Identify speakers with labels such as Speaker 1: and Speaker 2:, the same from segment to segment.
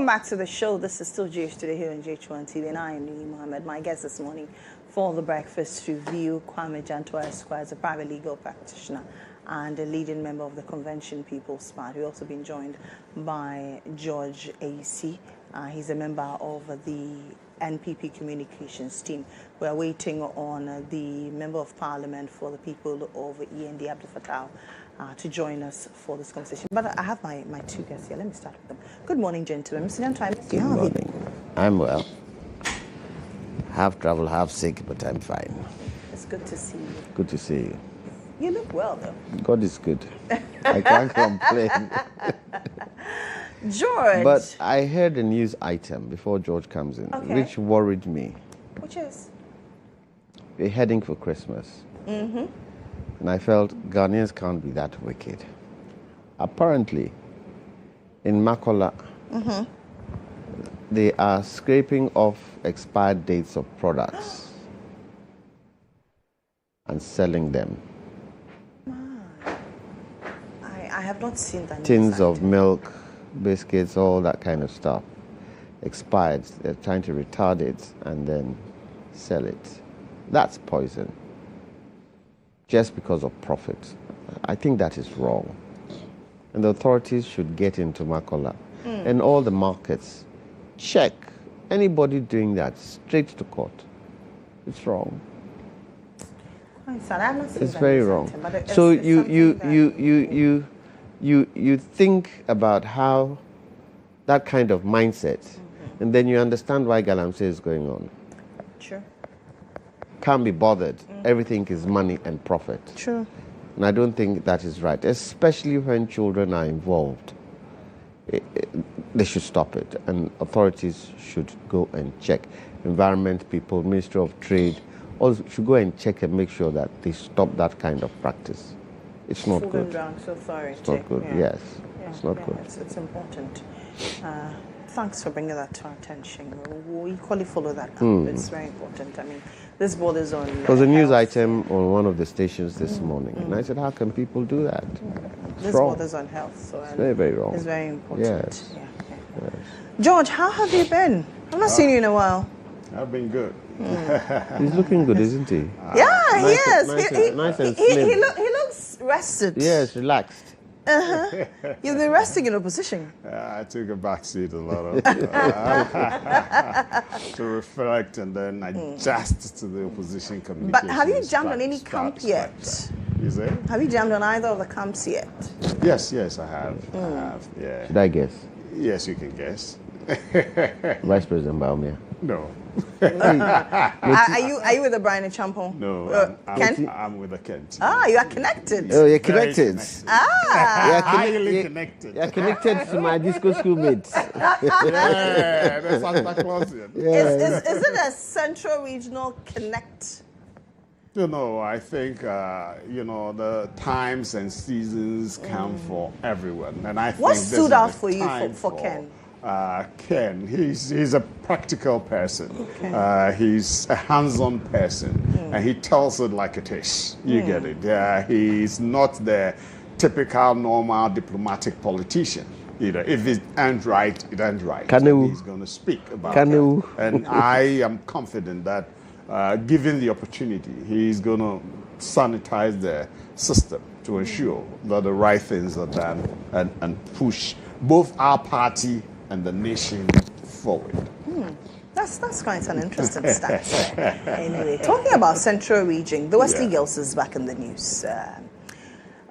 Speaker 1: Welcome back to the show. This is still GH Today here on GHOne TV, and I am Mohammed. My guest this morning for the breakfast review, Kwame Jantua Esquire, is a private legal practitioner and a leading member of the Convention People's Party. We've also been joined by George AC. He's a member of the NPP communications team. We are waiting on the Member of Parliament for the people of END, Abdul Fattah, to join us for this conversation. But I have my two guests here. Let me start with them. Good morning, gentlemen. Mr. Jantua,
Speaker 2: Good morning. I'm well. Half travel, half sick, but I'm fine.
Speaker 1: It's good to see you.
Speaker 2: Good to see you.
Speaker 1: You look well, though.
Speaker 2: God is good. I can't complain.
Speaker 1: George.
Speaker 2: But I heard a news item before George comes in, which worried me.
Speaker 1: Which is?
Speaker 2: We're heading for Christmas.
Speaker 1: Mm-hmm.
Speaker 2: And I felt Ghanaians can't be that wicked. Apparently, in Makola, they are scraping off expired dates of products and selling them.
Speaker 1: I have not seen that.
Speaker 2: Tins of milk, biscuits, all that kind of stuff. Expired. They're trying to retard it and then sell it. That's poison. Just because of profit. I think that is wrong. And the authorities should get into Makola and all the markets. Check anybody doing that straight to court. It's wrong. It's very wrong. So you think about how that kind of mindset, and then you understand why Galamsey is going on.
Speaker 1: Sure. Can't
Speaker 2: be bothered. Everything is money and profit.
Speaker 1: True.
Speaker 2: And I don't think that is right, especially when children are involved. They should stop it, and authorities should go and check. Environment people, Ministry of Trade, also should go and check and make sure that they stop that kind of practice. It's not good. It's not good. Yeah. Yes, it's not good.
Speaker 1: It's important. Thanks for bringing that to our attention. We equally follow that up. It's very important. I mean, this borders on.
Speaker 2: There was a news item on one of the stations this morning, and I said, "How can people do that?"
Speaker 1: This borders on health, so
Speaker 2: it's very, very wrong.
Speaker 1: It's very important.
Speaker 2: Yes.
Speaker 1: Yes. George, how have you been? I've not seen you in a while.
Speaker 3: I've been good.
Speaker 2: He's looking good, isn't he?
Speaker 1: Yeah, he is.
Speaker 2: Nice and slim.
Speaker 1: He looks rested.
Speaker 2: Yes, relaxed.
Speaker 1: You've been resting in opposition.
Speaker 3: I took a back seat a lot to reflect and then adjust to the opposition communication.
Speaker 1: But have you jammed on any camp yet?
Speaker 3: You say?
Speaker 1: Have you jammed on either of the camps yet?
Speaker 3: Yes, I have. Yeah.
Speaker 2: Should I guess?
Speaker 3: Yes, you can guess.
Speaker 2: Vice President Baumia.
Speaker 3: No.
Speaker 1: Are you with the Brian Champon?
Speaker 3: No, I'm with the Kent.
Speaker 1: You are connected.
Speaker 2: Oh, you're connected.
Speaker 3: Highly connected.
Speaker 2: You're connected to my disco schoolmates.
Speaker 3: Yeah, that's Santa Clausian.
Speaker 1: Yeah. Is it a central regional connect?
Speaker 3: No, I think, the times and seasons come for everyone. And I think
Speaker 1: what stood out for you for Ken?
Speaker 3: Ken, he's a practical person. Okay. He's a hands-on person, and he tells it like it is. You get it. He's not the typical, normal diplomatic politician. If it ain't right, it ain't right. He's going to speak about it. And I am confident that, given the opportunity, he's going to sanitize the system to ensure that the right things are done and push both our party and the nation forward.
Speaker 1: That's quite an interesting stat. Anyway, talking about Central Region, the Wesley Girls is back in the news.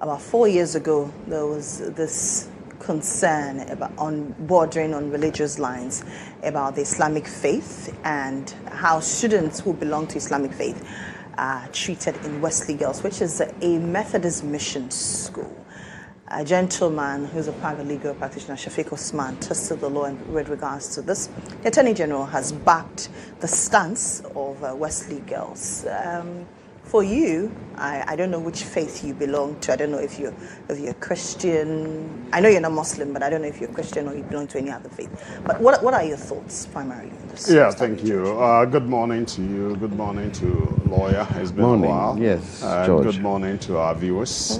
Speaker 1: About 4 years ago, there was this concern bordering on religious lines about the Islamic faith and how students who belong to Islamic faith are treated in Wesley Girls, which is a Methodist mission school. A gentleman who's a private legal practitioner, Shafiq Osman, tested the law with regards to this. The Attorney General has backed the stance of Wesley Girls. For you, I don't know which faith you belong to. I don't know if you're Christian. I know you're not Muslim, but I don't know if you're Christian or you belong to any other faith. But what are your thoughts primarily on this?
Speaker 3: Yeah, thank you. Good morning to you. Good morning to Lawyer. It's been a while.
Speaker 2: Yes, George.
Speaker 3: Good morning to our viewers.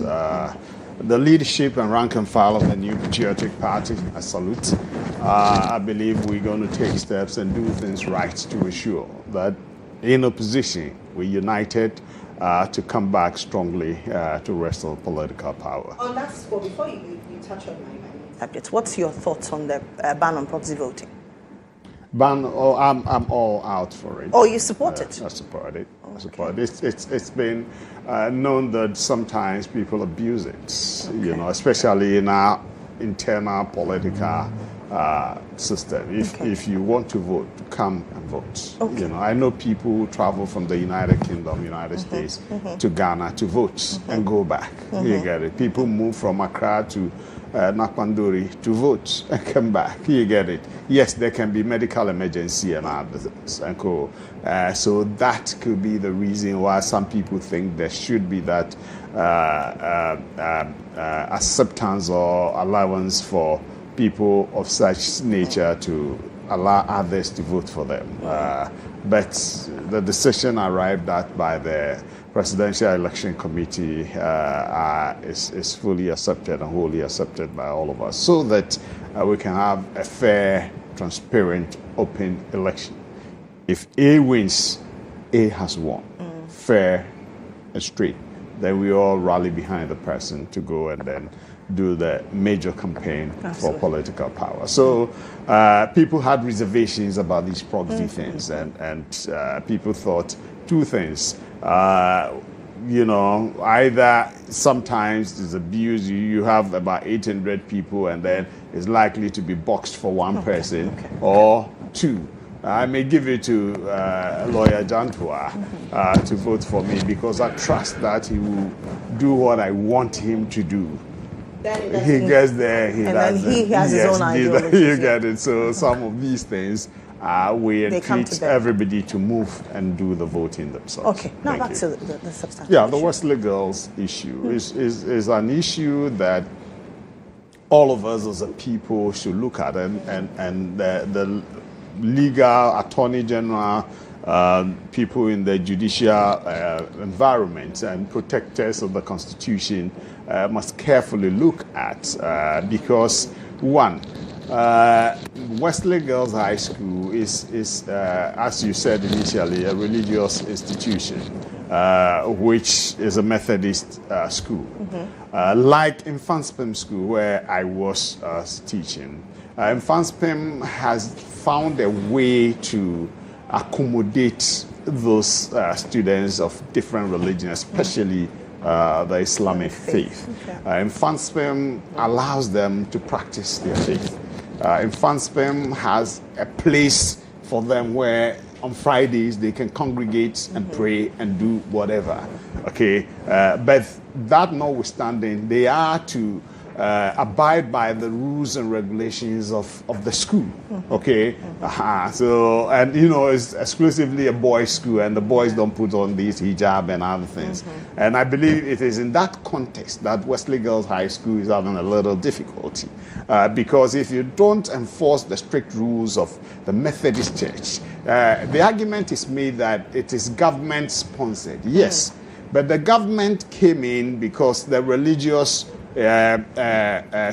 Speaker 3: the leadership and rank and file of the New Patriotic Party, I salute. I believe we're going to take steps and do things right to ensure that in opposition, we're united to come back strongly to wrestle political power.
Speaker 1: On that score, before you touch on my subject, what's your thoughts on the ban on proxy voting?
Speaker 3: I'm all out for it.
Speaker 1: Oh, you support it?
Speaker 3: I support it.
Speaker 1: Okay.
Speaker 3: I support it. It's been known that sometimes people abuse it,
Speaker 1: Okay.
Speaker 3: Especially in our internal political system. If you want to vote, come and vote.
Speaker 1: Okay.
Speaker 3: I know people who travel from the United Kingdom, United States to Ghana to vote and go back. You get it. People move from Accra to Nakpanduri to vote and come back. You get it. Yes, there can be medical emergency and others and co. So that could be the reason why some people think there should be that acceptance or allowance for people of such nature to allow others to vote for them. But the decision arrived at by the Presidential Election Committee is fully accepted and wholly accepted by all of us, so that we can have a fair, transparent, open election. If A wins, A has won. Fair and straight. Then we all rally behind the person to go and then do the major campaign for political power. So people had reservations about these proxy things, and people thought two things. Either sometimes it's abuse, you have about 800 people and then it's likely to be boxed for one person, or two. I may give it to lawyer Jantua to vote for me because I trust that he will do what I want him to do. He gets there, he doesn't.
Speaker 1: Then he has his own ideology.
Speaker 3: You get it. So some of these things, we entreat everybody to move and do the voting themselves.
Speaker 1: Okay, now back to the substance.
Speaker 3: Yeah, the Wesley Girls issue is an issue that all of us as a people should look at, and the legal attorney general, people in the judicial environment and protectors of the Constitution must carefully look at because one, Wesley Girls High School is as you said initially, a religious institution, which is a Methodist school. Like in Fanspem School, where I was teaching, Fanspem has found a way to accommodate those students of different religions, especially the Islamic faith. And Fanspem allows them to practice their faith. And Fanspem has a place for them where on Fridays they can congregate and pray and do whatever. Okay, but that notwithstanding, they are to abide by the rules and regulations of the school. Okay, so and it's exclusively a boys' school, and the boys don't put on these hijab and other things. And I believe it is in that context that Wesley Girls High School is having a little difficulty because if you don't enforce the strict rules of the Methodist Church, the argument is made that it is government sponsored. Yes, but the government came in because the religious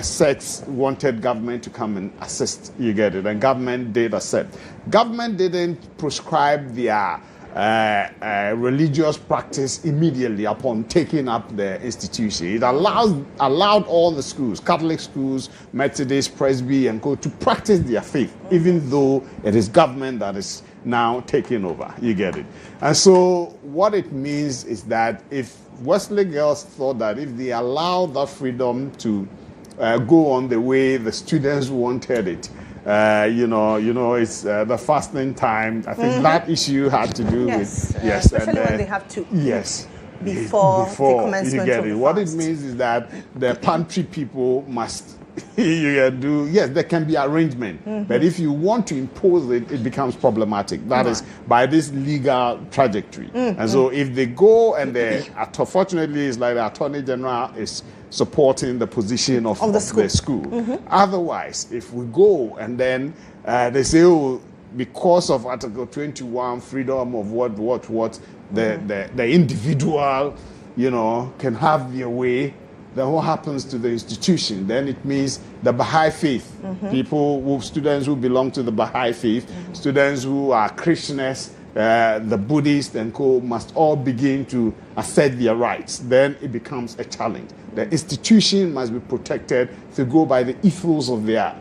Speaker 3: sects wanted government to come and assist. You get it, and government did accept. Government didn't prescribe their religious practice immediately upon taking up the institution. It allowed all the schools, Catholic schools, Methodist, Presby, and co, to practice their faith, even though it is government that is now taking over. You get it. And so what it means is that if Wesley Girls thought that if they allowed that freedom to go on the way the students wanted it, it's the fasting time. I think that issue had to do with
Speaker 1: especially when they have to before the commencement
Speaker 3: you get
Speaker 1: of
Speaker 3: it.
Speaker 1: the
Speaker 3: What
Speaker 1: fast.
Speaker 3: it means is that the pantry people must there can be arrangement, but if you want to impose it, it becomes problematic. That is by this legal trajectory. And so if they go and fortunately it's like the Attorney General is supporting the position of the school. Otherwise, if we go and then they say, oh, because of Article 21, freedom of the individual, can have their way, then what happens to the institution? Then it means the Baha'i faith, students who belong to the Baha'i faith, students who are Christians, the Buddhists and co must all begin to assert their rights. Then it becomes a challenge. The institution must be protected to go by the ethos of their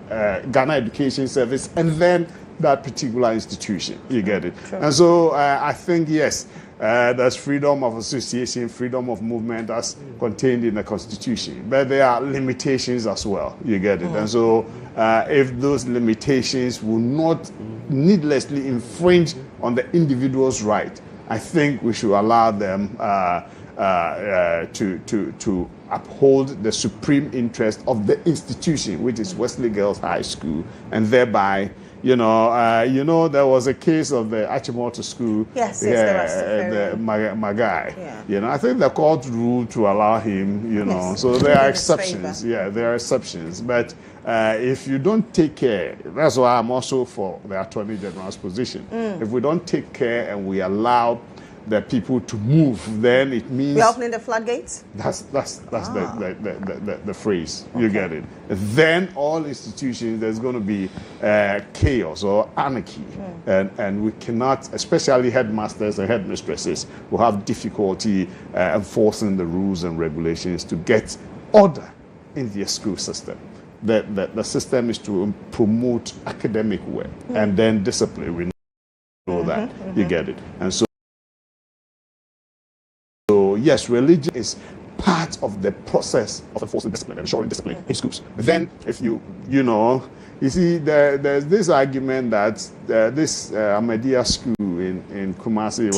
Speaker 3: Ghana Education Service and then that particular institution. You get it? Sure. And so I think, yes, there's freedom of association, freedom of movement as contained in the Constitution. But there are limitations as well. You get it? And so if those limitations will not needlessly infringe on the individual's right, I think we should allow them to uphold the supreme interest of the institution, which is Wesley Girls High School, and thereby, there was a case of the Achimota School.
Speaker 1: Yes,
Speaker 3: the Magai. Yeah. I think the court ruled to allow him. Yes. So there are exceptions. Yeah, there are exceptions. But if you don't take care, that's why I'm also for the Attorney General's position. If we don't take care and we allow the people to move, then it means
Speaker 1: we're opening the floodgates.
Speaker 3: That's the phrase. Okay. You get it. Then all institutions, there's going to be chaos or anarchy, and we cannot, especially headmasters and headmistresses, will have difficulty enforcing the rules and regulations to get order in their school system. The system is to promote academic work and then discipline. We know that. You get it. And so yes, religion is part of the process of enforcing discipline, ensuring discipline in schools. Then, if you see, there's this argument that this Ahmadiyya school in Kumasi,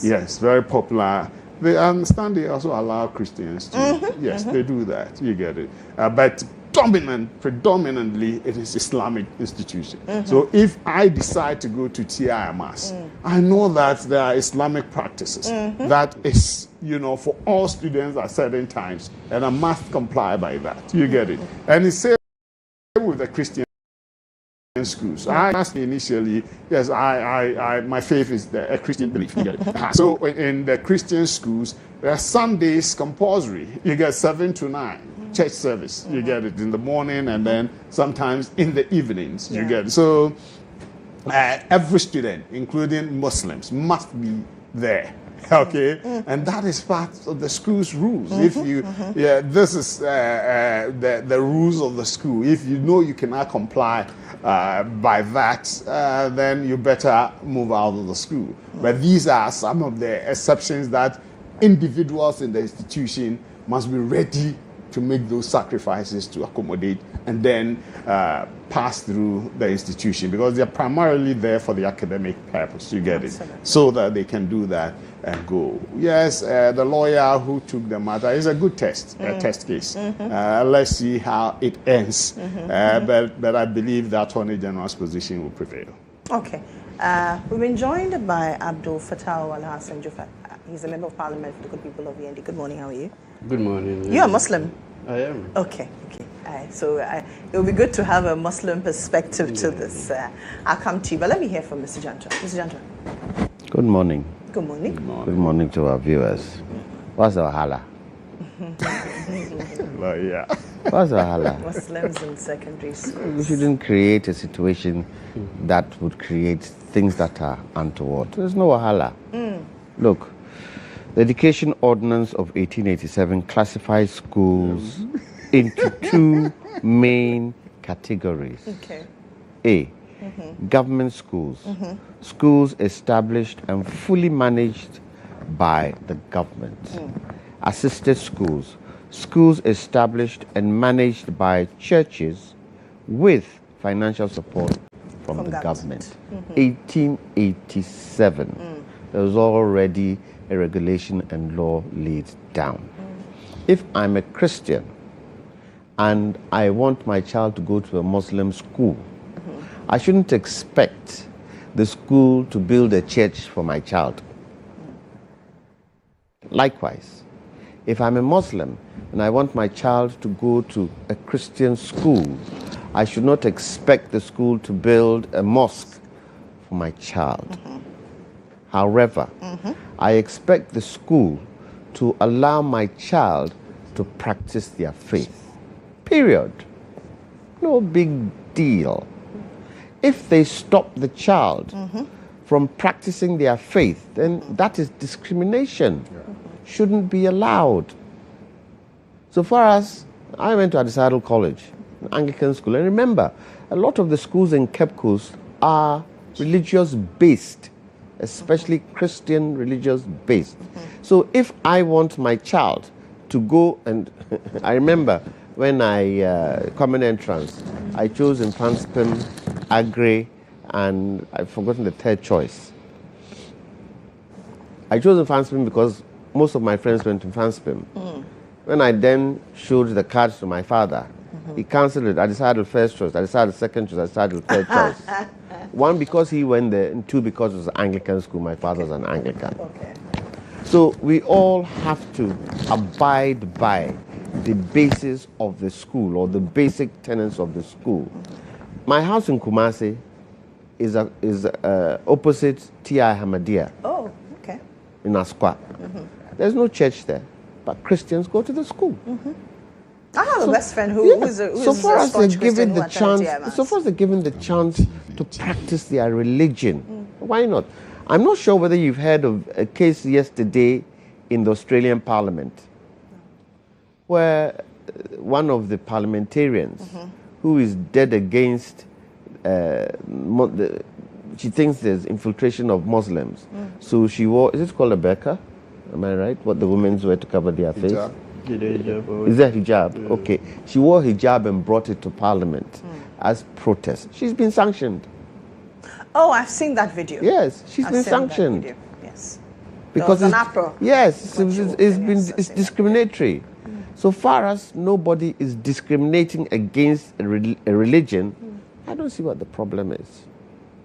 Speaker 3: yes, very popular. They understand they also allow Christians to. Yes, they do that. You get it. But predominantly, it is Islamic institution. So if I decide to go to TIMS, I know that there are Islamic practices that is, for all students at certain times, and I must comply by that. You get it? And it's same with the Christian schools. I asked initially, yes, my faith is a Christian belief. You get it? So in the Christian schools, there are Sundays compulsory. You get 7 to 9. Church service. You get it in the morning and then sometimes in the evenings. You get it. So every student, including Muslims, must be there. Okay, and that is part of the school's rules. If you, this is the rules of the school. If you know you cannot comply by that, then you better move out of the school. But these are some of the exceptions that individuals in the institution must be ready to make those sacrifices to accommodate and then pass through the institution, because they're primarily there for the academic purpose. You get it? So that they can do that and go. Yes, the lawyer who took the matter is a good test, a test case. Let's see how it ends. But I believe that Attorney General's position will prevail.
Speaker 1: Okay. We've been joined by Abdul Fattah Al-Hassan Jufat. He's a member of Parliament for the good people of Yendi. Good morning, how are you?
Speaker 4: Good morning.
Speaker 1: You're a Muslim?
Speaker 4: I am.
Speaker 1: Okay. So it will be good to have a Muslim perspective to this. I'll come to you, but let me hear from Mr. Jantra. Mr. Jantra.
Speaker 2: Good morning.
Speaker 1: Good morning.
Speaker 2: Good morning to our viewers. What's the wahala? What's the wahala?
Speaker 1: Muslims in secondary schools.
Speaker 2: We shouldn't create a situation that would create things that are untoward. There's no wahala. Look, the Education Ordinance of 1887 classifies schools into two main categories.
Speaker 1: Okay.
Speaker 2: A, government schools. Schools established and fully managed by the government. Assisted schools. Schools established and managed by churches with financial support from the government. 1887. There was already a regulation and law laid down. If I'm a Christian and I want my child to go to a Muslim school, I shouldn't expect the school to build a church for my child. Likewise, if I'm a Muslim and I want my child to go to a Christian school, I should not expect the school to build a mosque for my child. However, I expect the school to allow my child to practice their faith. Period. No big deal. If they stop the child from practicing their faith, then that is discrimination. Shouldn't be allowed. So far as I went to Adisado College, an Anglican school, and remember, a lot of the schools in Cape Coast are religious-based, especially Christian religious-based. So if I want my child to go and, I remember when I, common entrance, I chose in Fanspim, Agri, and I've forgotten the third choice. I chose in Fanspim because most of my friends went to Fanspim. When I then showed the cards to my father, he cancelled it. I decided first choice, I decided second choice, I decided third choice. One, because he went there, and two, because it was an Anglican school. My father was an Anglican. So we all have to abide by the basis of the school or the basic tenets of the school. My house in Kumasi is opposite T.I. Hamadia.
Speaker 1: Oh, okay.
Speaker 2: In Asqua. There's no church there, but Christians go to the school.
Speaker 1: I have a best friend who's
Speaker 2: so far as they're given the chance,
Speaker 1: TMS.
Speaker 2: so far as they're given the chance to practice their religion, why not? I'm not sure whether you've heard of a case yesterday in the Australian Parliament, where one of the parliamentarians, who is dead against, she thinks there's infiltration of Muslims, so she wore, is it called a burqa? Am I right? What the women wear to cover their face?
Speaker 3: Hijab.
Speaker 2: Is that hijab? Yeah. Okay. She wore hijab and brought it to Parliament as protest. She's been sanctioned.
Speaker 1: Oh, I've seen that video.
Speaker 2: Yes, she's been sanctioned.
Speaker 1: That video. Yes.
Speaker 2: Because
Speaker 1: there was an uproar.
Speaker 2: Yes, it's discriminatory. So far as nobody is discriminating against a religion, I don't see what the problem is.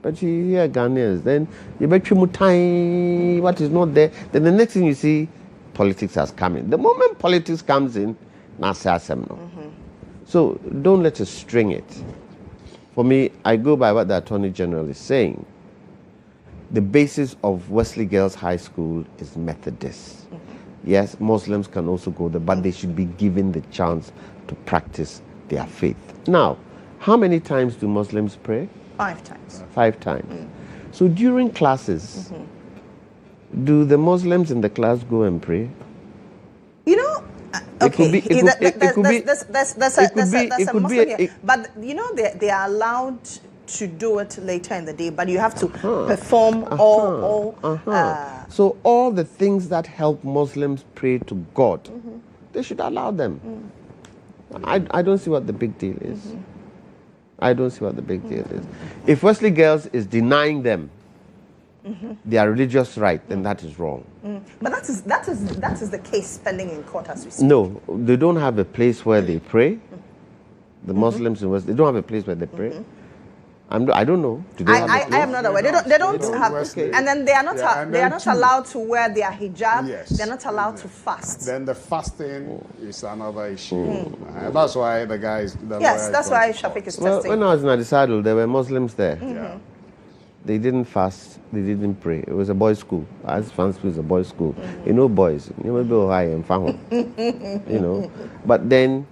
Speaker 2: But you hear Ghanaians, then you bet you mutai, what is not there. Then the next thing you see, politics has come in. The moment politics comes in, so don't let us string it. For me, I go by what the Attorney General is saying. The basis of Wesley Girls High School is Methodist. Yes, Muslims can also go there, but they should be given the chance to practice their faith. Now, how many times do Muslims pray?
Speaker 1: 5 times.
Speaker 2: 5 times. So during classes, do the Muslims in the class go and pray?
Speaker 1: You know, okay, that's a Muslim here. But you know, they are allowed to do it later in the day, but you have to perform all.
Speaker 2: So all the things that help Muslims pray to God, they should allow them. I don't see what the big deal is. I don't see what the big deal is. If Wesley Girls is denying them their religious right, then that is wrong.
Speaker 1: But that is the case pending in court as we speak.
Speaker 2: No, they don't have a place where they pray. The Muslims in West, they don't have a place where they pray. I don't know. Do they
Speaker 1: I am not aware. They don't have. Okay. And then they are not. They are not allowed to wear their hijab.
Speaker 3: Yes.
Speaker 1: They are not allowed to fast.
Speaker 3: Then the fasting is another issue. That's why the guys.
Speaker 1: Yes, that's why Shafiq is testing.
Speaker 2: When I was in Adisado, there were Muslims there. They didn't fast. They didn't pray. It was a boys' school. As Fancy was a boys' school. You know, boys. You may be high and found. You know, but then.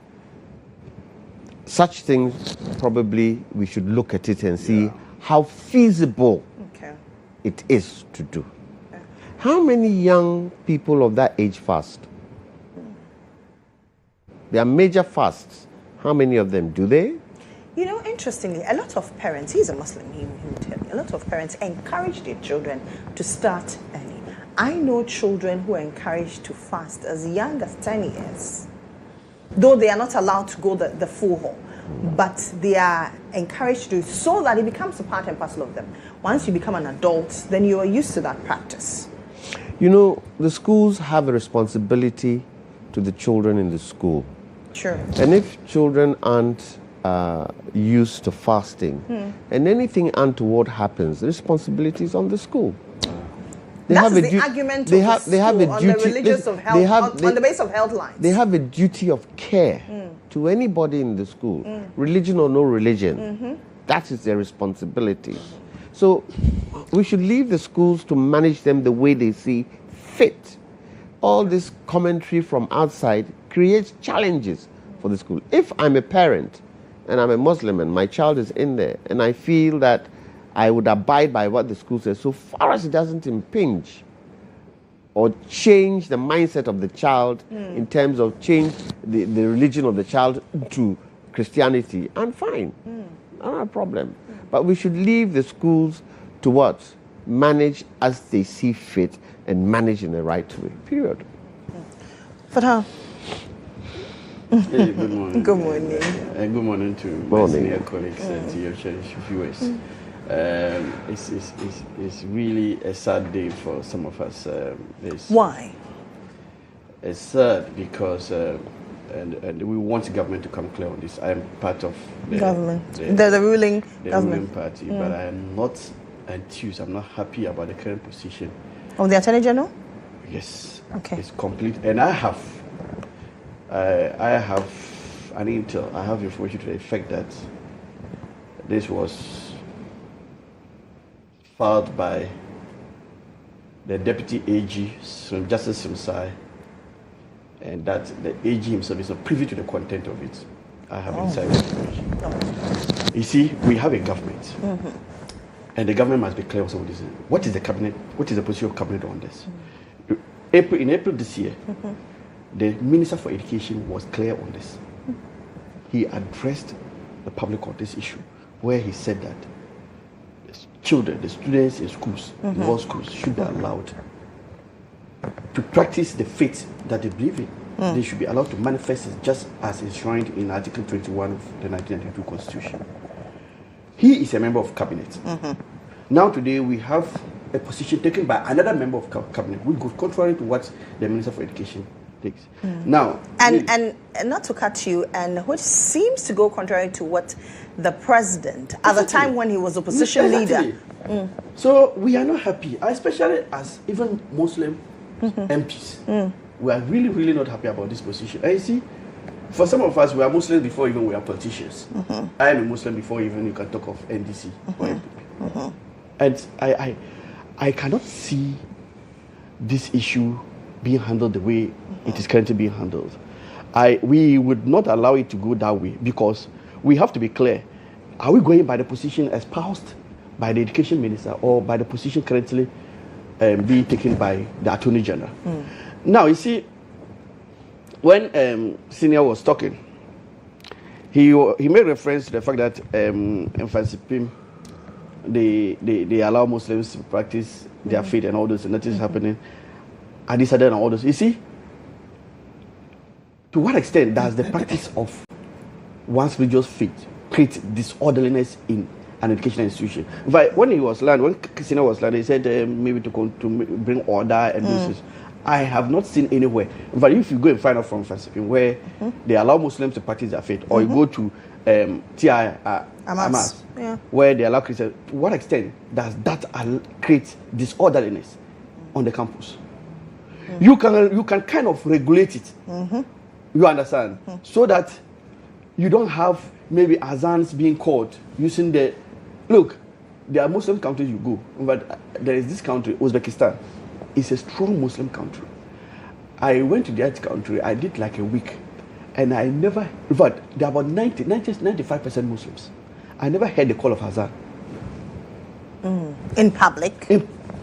Speaker 2: Such things, probably we should look at it and see how feasible it is to do. How many young people of that age fast? There are major fasts. How many of them do they?
Speaker 1: You know, interestingly, a lot of parents, he's a Muslim, he would tell me, a lot of parents encourage their children to start early. I know children who are encouraged to fast as young as 10 years. Though they are not allowed to go the full haul, but they are encouraged to do so that it becomes a part and parcel of them. Once you become an adult, then you are used to that practice.
Speaker 2: You know, the schools have a responsibility to the children in the school.
Speaker 1: Sure.
Speaker 2: And if children aren't used to fasting, and anything untoward happens, the responsibility is on the school.
Speaker 1: That's the argument of the school on the religious of health, on the base of health lines.
Speaker 2: They have a duty of care to anybody in the school, religion or no religion. That is their responsibility. So we should leave the schools to manage them the way they see fit. All this commentary from outside creates challenges for the school. If I'm a parent and I'm a Muslim and my child is in there and I feel that I would abide by what the school says, so far as it doesn't impinge or change the mindset of the child in terms of change the religion of the child to Christianity, I'm fine. I don't have a problem. But we should leave the schools to what? Manage as they see fit and manage in the right way. Period.
Speaker 1: Fatah.
Speaker 4: Hey, good morning.
Speaker 1: Good morning.
Speaker 4: Good morning to my senior colleagues and to your cherished viewers. It's really a sad day for some of us.
Speaker 1: Why?
Speaker 4: It's sad because and we want the government to come clear on this. I am part of the
Speaker 1: government, the ruling
Speaker 4: ruling party, but I am not enthused. I'm not happy about the current position.
Speaker 1: Of the Attorney General?
Speaker 4: Yes.
Speaker 1: Okay.
Speaker 4: It's complete, and I have an intel. I have information to the effect that this was filed by the Deputy AG, Justice Simsai, and that the AG himself is not privy to the content of it. I have inside information. You see, we have a government, and the government must be clear on some of this. What is the cabinet? What is the position of cabinet on this? In April this year, the Minister for Education was clear on this. He addressed the public on this issue, where he said that the children, the students in schools, in all schools, should be allowed to practice the faith that they believe in. They should be allowed to manifest it just as enshrined in Article 21 of the 1992 Constitution. He is a member of cabinet. Now today we have a position taken by another member of cabinet, which goes contrary to what the Minister for Education takes. Now,
Speaker 1: and not to cut you, and which seems to go contrary to what the president at the time when he was opposition leader.
Speaker 4: So we are not happy, especially as even Muslim MPs. We are really, really not happy about this position. And you see, for some of us, we are Muslims before even we are politicians. I am a Muslim before even you can talk of NDC or NPP. And I cannot see this issue being handled the way it is currently being handled. We would not allow it to go that way because we have to be clear. Are we going by the position espoused by the Education Minister or by the position currently being taken by the Attorney General? Now, you see, when Senior was talking, he made reference to the fact that in Fansipim, they allow Muslims to practice their faith and all those, and that is happening. And this and all those. You see, to what extent does the practice of one's religious faith create disorderliness in an educational institution? But when Christina was landed, he said maybe to bring order and this. I have not seen anywhere. But if you go and find out from Fansipim where they allow Muslims to practice their faith, or you go to Amas, where they allow Christians, to what extent does that create disorderliness on the campus? You can kind of regulate it. You understand? So that you don't have maybe azans being called using the look. There are Muslim countries you go, but there is this country, Uzbekistan. It's a strong Muslim country. I went to that country. I did like a week, and I never. But there are about 95% Muslims. I never heard the call of azan
Speaker 1: in public.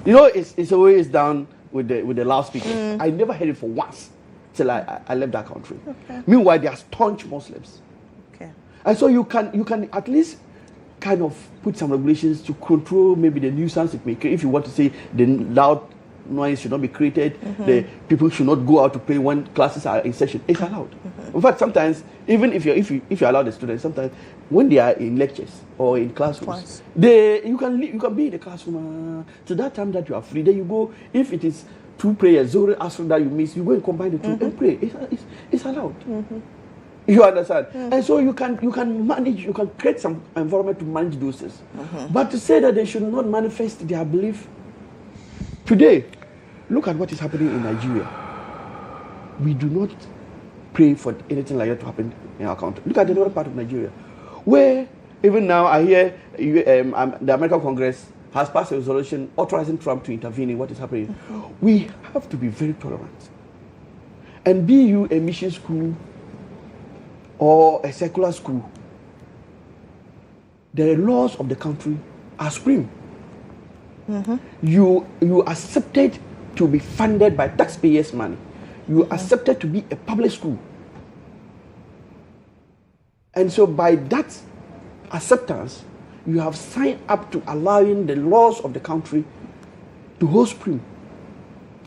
Speaker 4: It's always down with the loudspeakers. I never heard it for once till I left that country. Meanwhile, they are staunch Muslims. And so you can at least kind of put some regulations to control maybe the nuisance it may create. If you want to say the loud noise should not be created, the people should not go out to play when classes are in session, it's allowed. In fact, sometimes even if you allow the students, sometimes when they are in lectures or in classrooms, you can be in the classroom to that time that you are free. Then you go, if it is 2 prayers, Zohar, Asr that you miss, you go and combine the 2 and pray. It's allowed. You understand? And so you can manage, you can create some environment to manage those things. But to say that they should not manifest their belief today, look at what is happening in Nigeria. We do not pray for anything like that to happen in our country. Look at the other part of Nigeria, where even now I hear the American Congress has passed a resolution authorizing Trump to intervene in what is happening. We have to be very tolerant. and be you a mission school or a secular school, the laws of the country are supreme. You accepted to be funded by taxpayers' money. You accepted to be a public school. And so by that acceptance, you have signed up to allowing the laws of the country to hold supreme.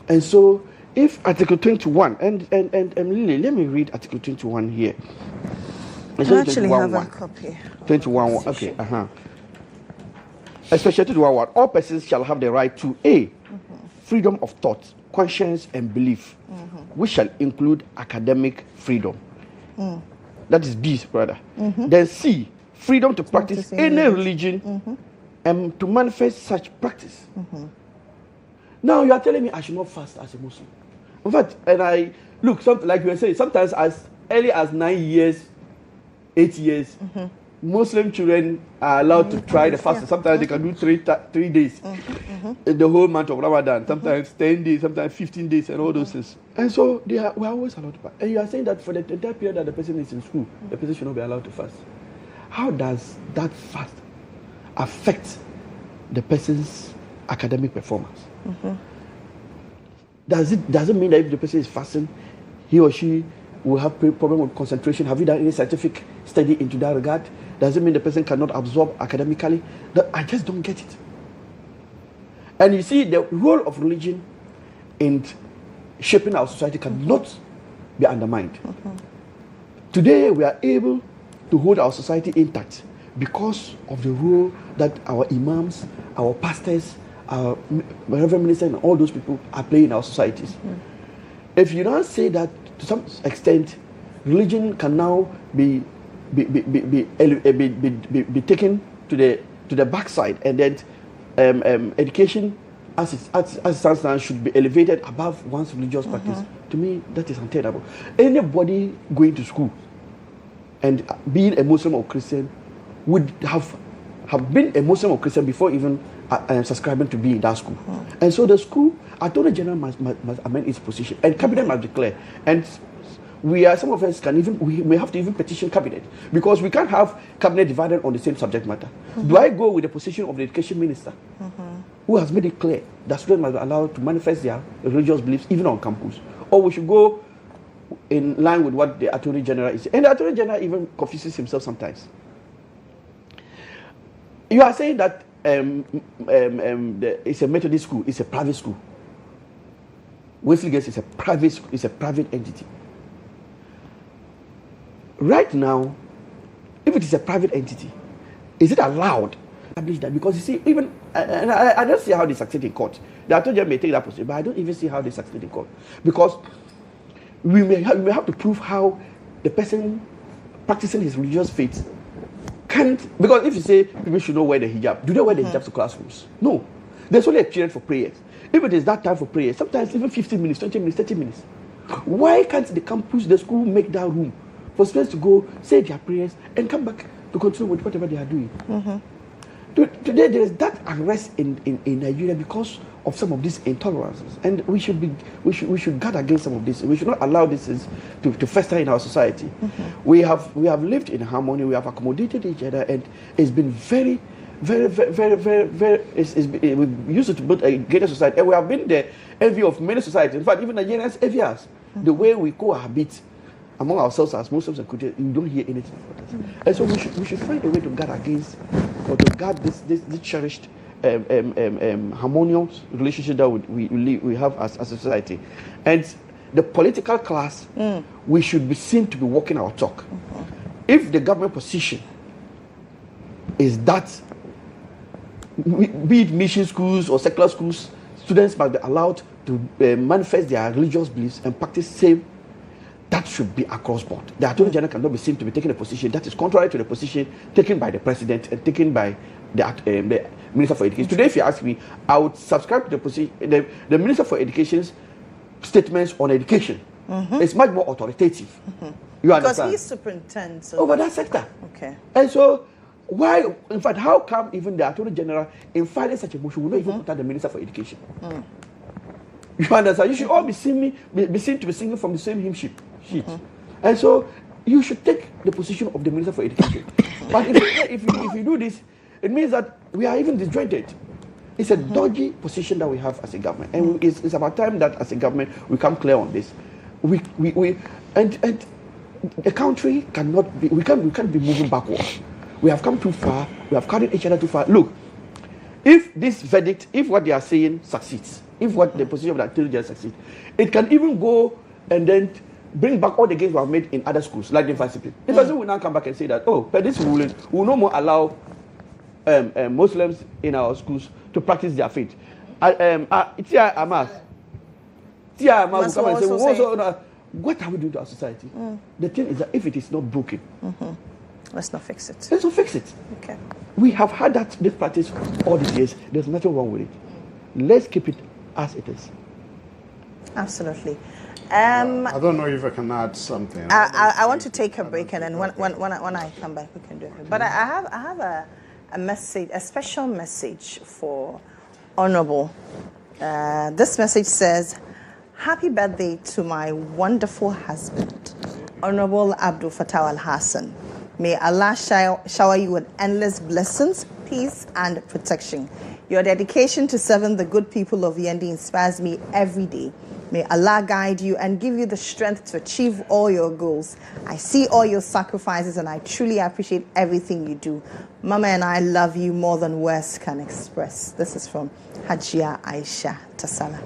Speaker 4: And so if Article 21, and Lily, let me read Article 21 here.
Speaker 1: I actually have a copy.
Speaker 4: 21, okay, Especially 21, all persons shall have the right to A, freedom of thought, conscience, and belief, which shall include academic freedom. That is B, brother. Then C, freedom to practice any religion and to manifest such practice. Now you are telling me I should not fast as a Muslim. In fact, and I look, like you were saying, sometimes as early as 9 years, 8 years, Muslim children are allowed to try the fast. Sometimes they can do 3 days in the whole month of Ramadan. Sometimes 10 days, sometimes 15 days, and all those things. And so we are always allowed to fast. And you are saying that for the entire period that the person is in school, the person should not be allowed to fast. How does that fast affect the person's academic performance? Does it mean that if the person is fasting, he or she will have problem with concentration? Have you done any scientific study into that regard? Does it mean the person cannot absorb academically? I just don't get it. And you see, the role of religion in shaping our society cannot be undermined. Today, we are able to hold our society intact because of the role that our imams, our pastors, our reverend ministers, and all those people are playing in our societies. If you don't say that, to some extent, religion can now be taken to the backside, and then education, as it stands now, should be elevated above one's religious practice. To me, that is untenable. Anybody going to school and being a Muslim or Christian would have been a Muslim or Christian before even subscribing to be in that school. And so the school, Attorney General must amend its position, and Cabinet must declare. And some of us we may have to even petition Cabinet, because we can't have Cabinet divided on the same subject matter. Do I go with the position of the Education Minister, who has made it clear that students must be allowed to manifest their religious beliefs even on campus? Or we should go in line with what the Attorney General is saying? And the Attorney General even confuses himself sometimes. You are saying that it's a Methodist school, it's a private school. Wesley Girls is a private school, it's a private entity. Right now, if it is a private entity, is it allowed to establish that? Because you see, even, and I don't see how they succeed in court. The Attorney General may take that position, but I don't even see how they succeed in court. Because we may have to prove how the person practicing his religious faith can't, because if you say people should not wear the hijab, do they wear the hijab to classrooms? No. There's only a period for prayers. If it is that time for prayer, sometimes even 15 minutes, 20 minutes, 30 minutes. Why can't the campus, the school, make that room for students to go, say their prayers, and come back to continue with whatever they are doing? Today, there is that unrest in Nigeria because of some of these intolerances, and we should guard against some of this. We should not allow this to fester in our society. We have lived in harmony. We have accommodated each other, and it's been very, very, very, very, very. We used to build a greater society, and we have been the envy of many societies. In fact, even Nigerians envy us. The way we cohabit among ourselves as Muslims and Christians, you don't hear anything about us. And so we should find a way to guard against, or to guard this cherished, harmonious relationship that we have as a society. And the political class, we should be seen to be walking our talk. If the government position is that, be it mission schools or secular schools, students must be allowed to manifest their religious beliefs and practice same, that should be across board. The Attorney General cannot be seen to be taking a position that is contrary to the position taken by the President and taken by the Minister for Education. Today, if you ask me, I would subscribe to the position, the Minister for Education's statements on education. It's much more authoritative. You understand?
Speaker 1: Because he superintends
Speaker 4: over that sector.
Speaker 1: Okay.
Speaker 4: And so, why, in fact, how come even the Attorney General, in filing such a motion, will not even put out the Minister for Education? You understand? You should all be seen to be singing from the same hymn sheet. And so you should take the position of the Minister for Education. But if you do this, it means that we are even disjointed. It's a dodgy position that we have as a government, and it's about time that as a government we come clear on this. And the country cannot be. We can't be moving backwards. We have come too far. We have carried each other too far. Look, if this verdict, if what they are saying succeeds, if what the position of the Attorney General succeeds, it can even go and then bring back all the gains we have made in other schools, like the university. The person will now come back and say that, oh, per this ruling, we will no more allow Muslims in our schools to practice their faith. Tia Amas will come and say, what are we doing to our society? The thing is that if it is not broken,
Speaker 1: let's not fix it.
Speaker 4: Let's not fix it.
Speaker 1: Okay.
Speaker 4: We have had this practice all these years. There's nothing wrong with it. Let's keep it as it is.
Speaker 1: Absolutely.
Speaker 3: I don't know if I can add something.
Speaker 1: I want to take a break, and then when I come back, we can do it. But I have a message, a special message for Honorable. This message says, "Happy birthday to my wonderful husband, Honorable Abdul Fattah Al Hassan. May Allah shower you with endless blessings, peace, and protection. Your dedication to serving the good people of Yendi inspires me every day. May Allah guide you and give you the strength to achieve all your goals. I see all your sacrifices and I truly appreciate everything you do. Mama and I love you more than words can express." This is from Hajia Aisha Tasala.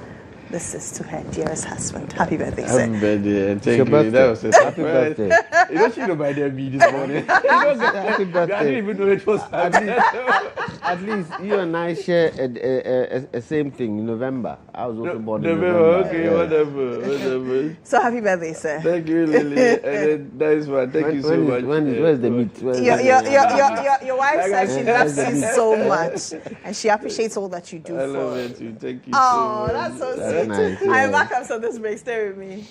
Speaker 1: This is to her dearest husband. Happy birthday, sir.
Speaker 4: Happy birthday, and thank you.
Speaker 2: Birthday.
Speaker 4: That was a
Speaker 2: Happy birthday.
Speaker 4: You know, she reminded me this morning.
Speaker 2: Happy birthday.
Speaker 4: I didn't even know it was
Speaker 2: At least you and I share a same thing in November. I was also born in November.
Speaker 4: Okay, whatever.
Speaker 1: So happy birthday, sir.
Speaker 4: Thank you, Lily. And nice one. Thank you so much.
Speaker 2: Where's the meat?
Speaker 1: Your wife says she loves you so much, and she appreciates all that you do
Speaker 4: I
Speaker 1: for
Speaker 4: love
Speaker 1: her.
Speaker 4: it too. Thank you
Speaker 1: Oh,
Speaker 4: so much.
Speaker 1: that's so
Speaker 2: That's
Speaker 1: sweet.
Speaker 2: nice,
Speaker 1: I'm
Speaker 2: yeah.
Speaker 1: back after this break. Stay with me.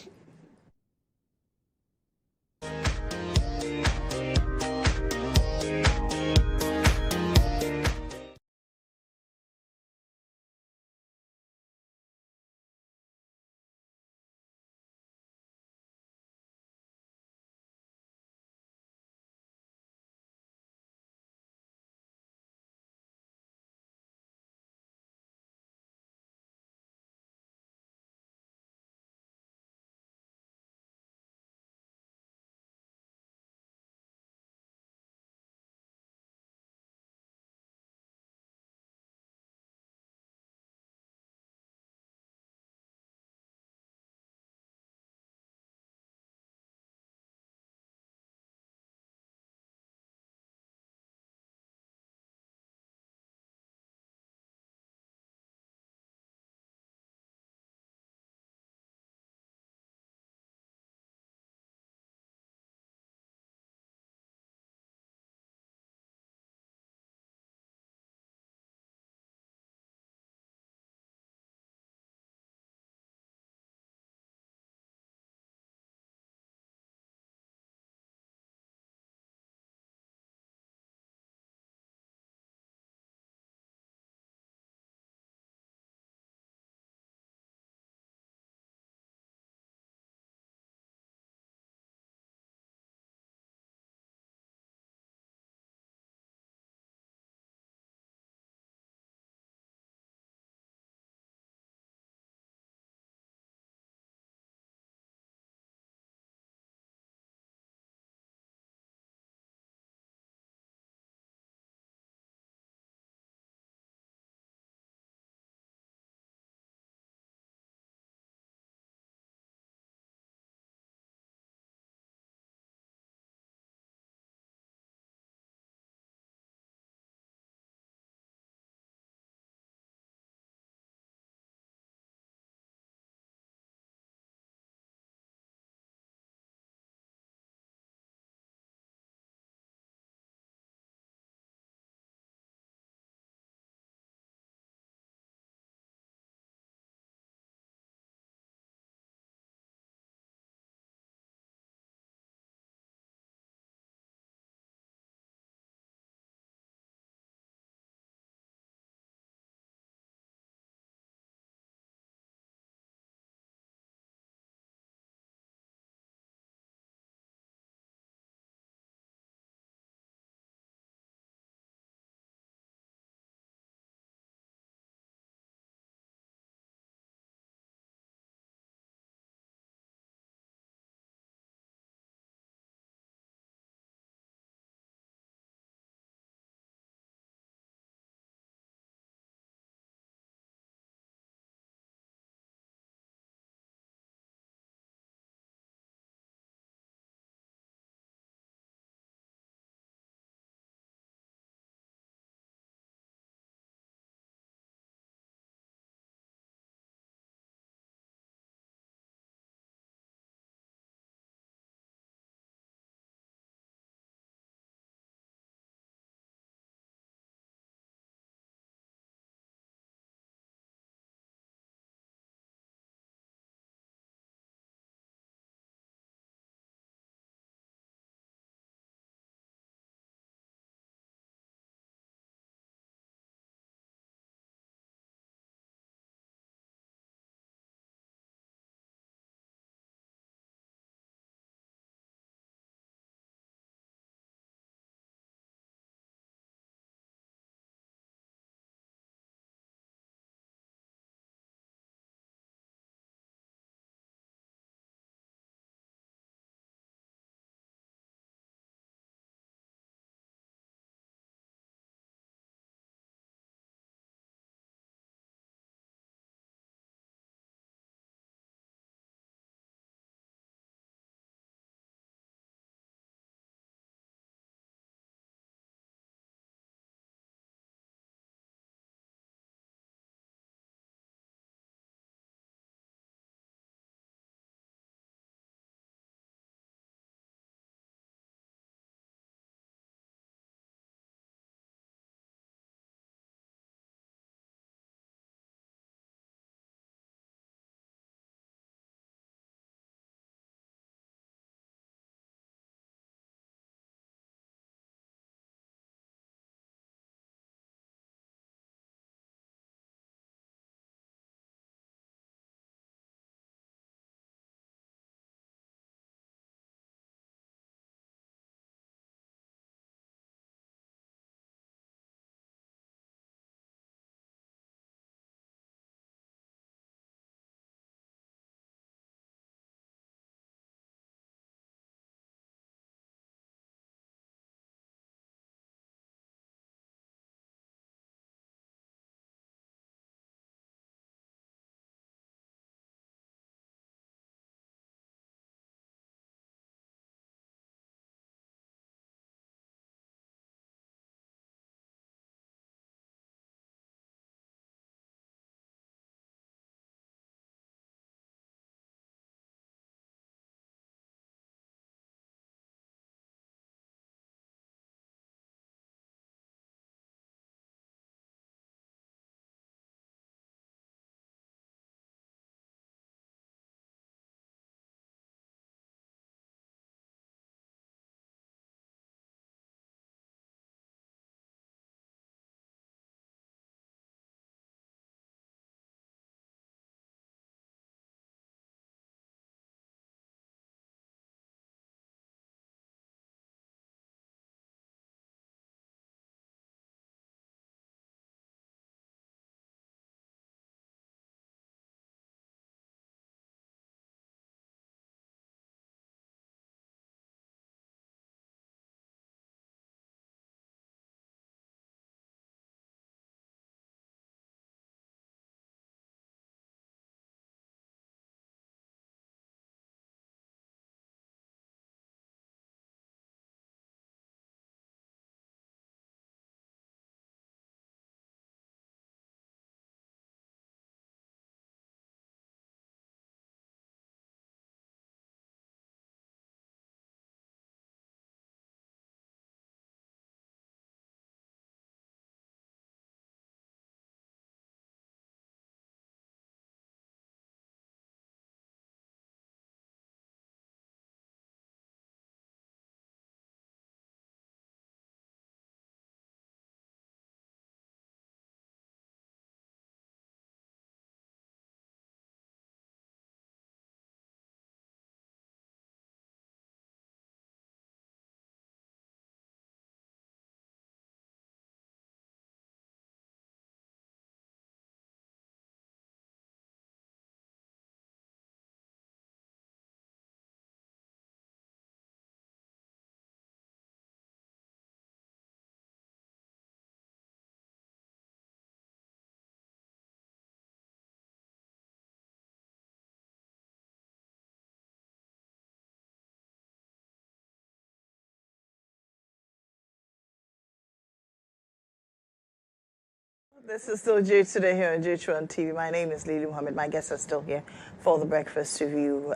Speaker 1: This is still J Today here on GHOne TV. My name is Mohammed. My guests are still here for the breakfast review.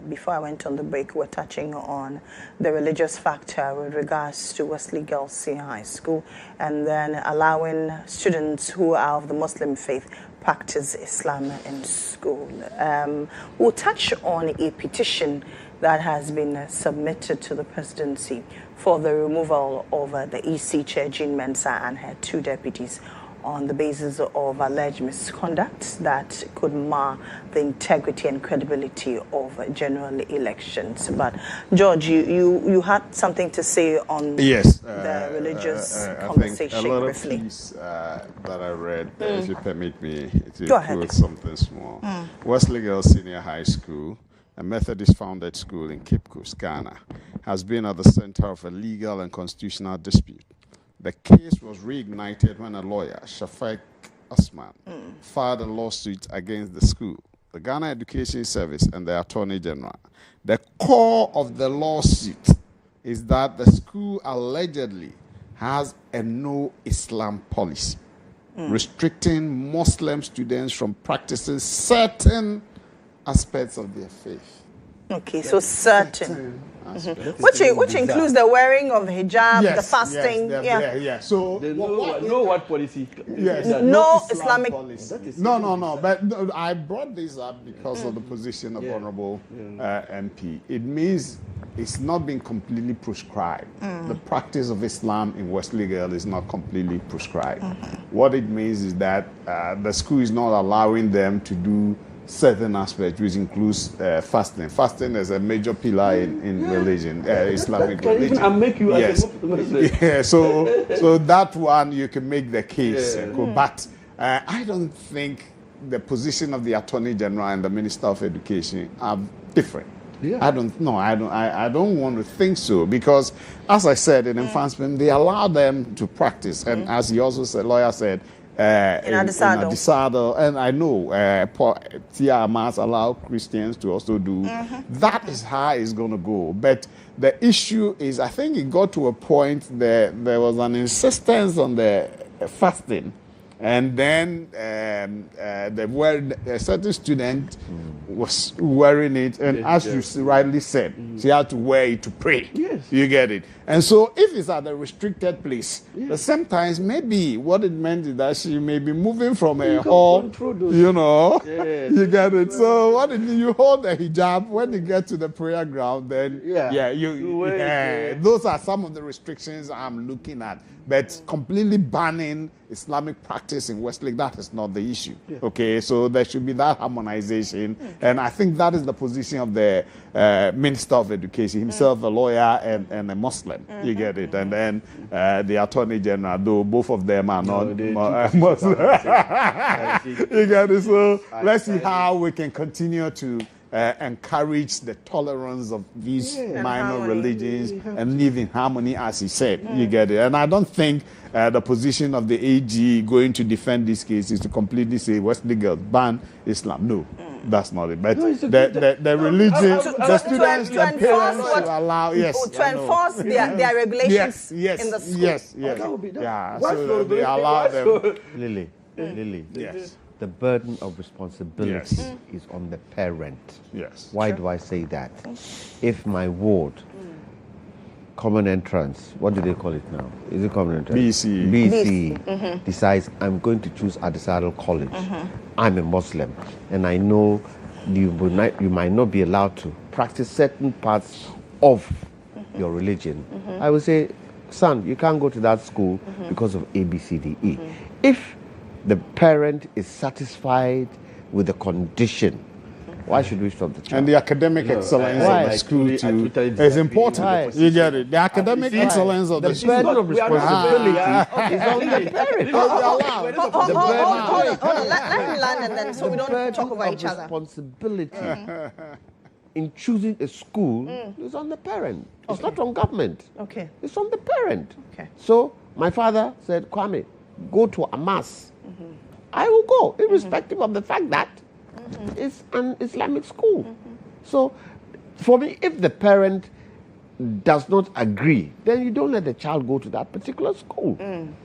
Speaker 1: Before I went on the break, we're touching on the religious factor with regards to Wesley Girls Senior High School, and then allowing students who are of the Muslim faith practice Islam in school. We'll touch on a petition that has been submitted to the presidency for the removal of the EC chair, Jean Mensah, and her 2 deputies on the basis of alleged misconduct that could mar the integrity and credibility of general elections. But George, you had something to say on the religious conversation
Speaker 3: I think a lot
Speaker 1: briefly.
Speaker 3: of piece that I read, if you permit me to include something small. Wesley Girls Senior High School, a Methodist-founded school in Cape Coast, Ghana, has been at the center of a legal and constitutional dispute. The case was reignited when a lawyer, Shafik Osman, filed a lawsuit against the school, the Ghana Education Service, and the Attorney General. The core of the lawsuit is that the school allegedly has a no Islam policy, restricting Muslim students from practicing certain aspects of their faith.
Speaker 1: Okay, so certain. Which includes the wearing of the hijab, the fasting.
Speaker 3: So
Speaker 4: what policy?
Speaker 3: Yes.
Speaker 1: No Islamic
Speaker 3: policy. No. But I brought this up because of the position of Honorable MP. It means it's not been completely prescribed. The practice of Islam in Wesley Girls is not completely prescribed. What it means is that the school is not allowing them to do certain aspects, which includes fasting. Fasting is a major pillar in religion, Islamic religion.
Speaker 4: I'll make you
Speaker 3: yes. So that one you can make the case, but I don't think the position of the Attorney General and the Minister of Education are different. I don't want to think so, because as I said in advancement, they allow them to practice, and as he also said, lawyer said, in Adisado, and I know TRMAS allow Christians to also do. That is how it's going to go. But the issue is, I think it got to a point there was an insistence on the fasting, and then a certain student was wearing it, and as you rightly said, she had to wear it to pray.
Speaker 4: Yes.
Speaker 3: You get it? And so if it's at a restricted place, sometimes maybe what it meant is that she may be moving from a hall, you get it? So what if you hold the hijab, when you get to the prayer ground, then those are some of the restrictions I'm looking at. But completely banning Islamic practice in Wesley, that is not the issue. Okay, so there should be that harmonization. And I think that is the position of the Minister of Education, himself a lawyer and a Muslim. You get it? And then the Attorney General, though both of them are not Muslim. You get it? So let's see how we can continue to encourage the tolerance of these minor religions and live in harmony, as he said. You get it? And I don't think the position of the AG going to defend this case is to completely say Wesley Girls ban Islam. No, that's not it. But the religion, the students, the parents to allow,
Speaker 1: to enforce their regulations in the school.
Speaker 3: Yes. So they allow them.
Speaker 2: Lily.
Speaker 3: Yes.
Speaker 2: The burden of responsibility is on the parent.
Speaker 3: Yes.
Speaker 2: Why do I say that? If my ward, common entrance, what do they call it now? Is it common entrance? BC. Decides I'm going to choose Adisado College. I'm a Muslim, and I know you might not be allowed to practice certain parts of your religion. I would say, son, you can't go to that school because of A, B, C, D, E. If the parent is satisfied with the condition, why should we stop the child?
Speaker 3: And the academic excellence of the school too is important. You get it? The academic excellence of the school.
Speaker 2: The burden of responsibility is on the parent.
Speaker 1: Hold on. Let me land, and then so we don't talk over each other.
Speaker 2: Responsibility in choosing a school is on the parent. It's not on government.
Speaker 1: Okay.
Speaker 2: It's on the parent.
Speaker 1: Okay.
Speaker 2: So my father said, Kwame, go to a mass. I will go, irrespective of the fact that it's an Islamic school. So, for me, if the parent does not agree, then you don't let the child go to that particular school.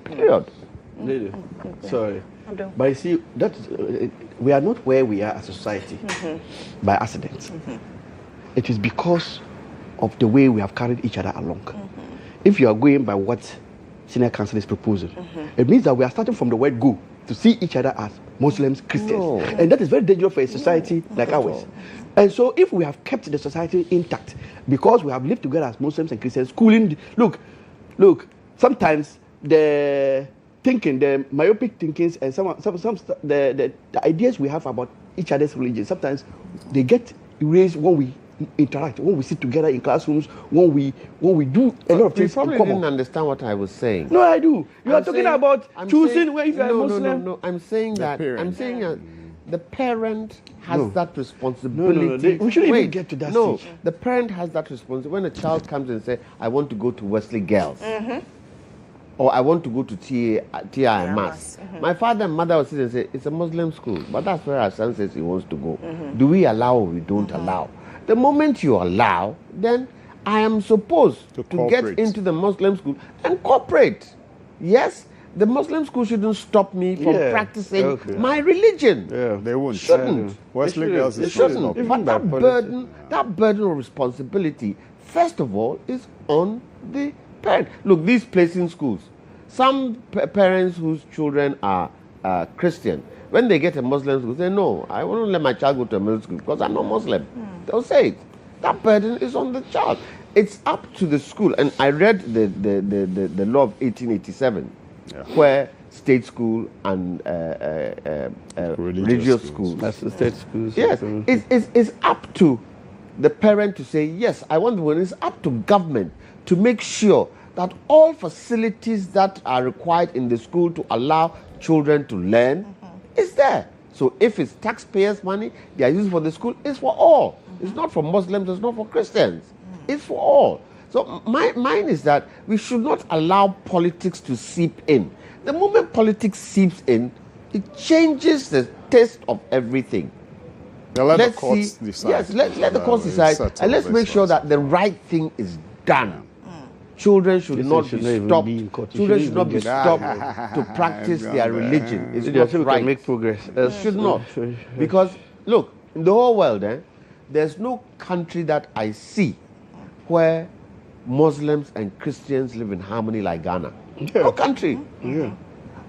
Speaker 2: Period.
Speaker 4: They do.
Speaker 1: Okay.
Speaker 4: Sorry.
Speaker 1: I don't.
Speaker 4: But you see, we are not where we are as a society by accident. It is because of the way we have carried each other along. If you are going by what senior council is proposing, it means that we are starting from the word go to see each other as Muslims, Christians. No. And that is very dangerous for a society like ours. And so if we have kept the society intact, because we have lived together as Muslims and Christians, schooling, look, sometimes the thinking, the myopic thinkings, and the ideas we have about each other's religion, sometimes they get erased when we interact, when we sit together in classrooms, when we do a lot of things.
Speaker 2: You probably didn't understand what I was saying.
Speaker 4: No, I do. You are talking about choosing where if you are a Muslim.
Speaker 2: No. I'm saying that the parent has that responsibility.
Speaker 4: We shouldn't even get to that stage.
Speaker 2: The parent has that responsibility. When a child comes and says, I want to go to Wesley Girls, or I want to go to TI Mass. My father and mother will sit and say, it's a Muslim school, but that's where our son says he wants to go. Do we allow or we don't allow? The moment you allow, then I am supposed to get into the Muslim school and cooperate. Yes, the Muslim school shouldn't stop me from practicing my religion.
Speaker 3: Yeah, they won't.
Speaker 2: Shouldn't.
Speaker 3: Wesley Girls
Speaker 2: They shouldn't. But that burden of responsibility, first of all, is on the parent. Look, these placing schools, some parents whose children are Christian, when they get a Muslim school, say, no, I won't let my child go to a Muslim school because I'm not Muslim. They'll say it. That burden is on the child. It's up to the school. And I read the law of 1887, where state school and religious schools.
Speaker 4: That's the state schools.
Speaker 2: Yes, it's up to the parent to say, yes, I want the one. It's up to government to make sure that all facilities that are required in the school to allow children to learn is there. So if it's taxpayers' money they are using for the school, it's for all. It's not for Muslims, it's not for Christians. It's for all. So mine is that we should not allow politics to seep in. The moment politics seeps in, it changes the taste of everything.
Speaker 3: Now let the courts decide.
Speaker 2: Yes, let the courts decide, and let's make sure that the right thing is done. Children should not be stopped. Children should not be stopped to practice their religion. It's not right.
Speaker 4: Make progress.
Speaker 2: Should not, because look, in the whole world, there's no country that I see where Muslims and Christians live in harmony like Ghana. No country.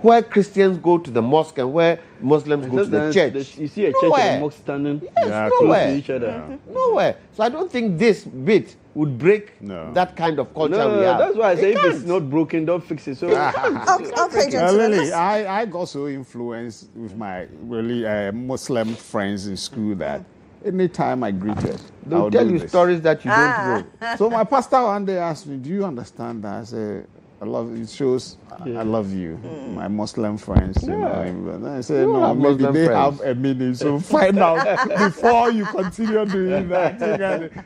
Speaker 2: Where Christians go to the mosque and where Muslims go to the church.
Speaker 4: You see a church and a mosque standing
Speaker 2: nowhere.
Speaker 4: Close to each other.
Speaker 2: Nowhere. So I don't think this bit would break that kind of culture we have.
Speaker 4: That's why I say if it's not broken, don't fix it. So
Speaker 1: okay, gentlemen.
Speaker 3: Lily, I got so influenced with my really Muslim friends in school that anytime I greeted,
Speaker 2: they'll tell you stories that you don't know.
Speaker 3: So my pastor one day asked me, do you understand that? I said, I love it. Shows I love you, my Muslim friends. You know, and I said, no, maybe they have a meaning. So find out before you continue doing that.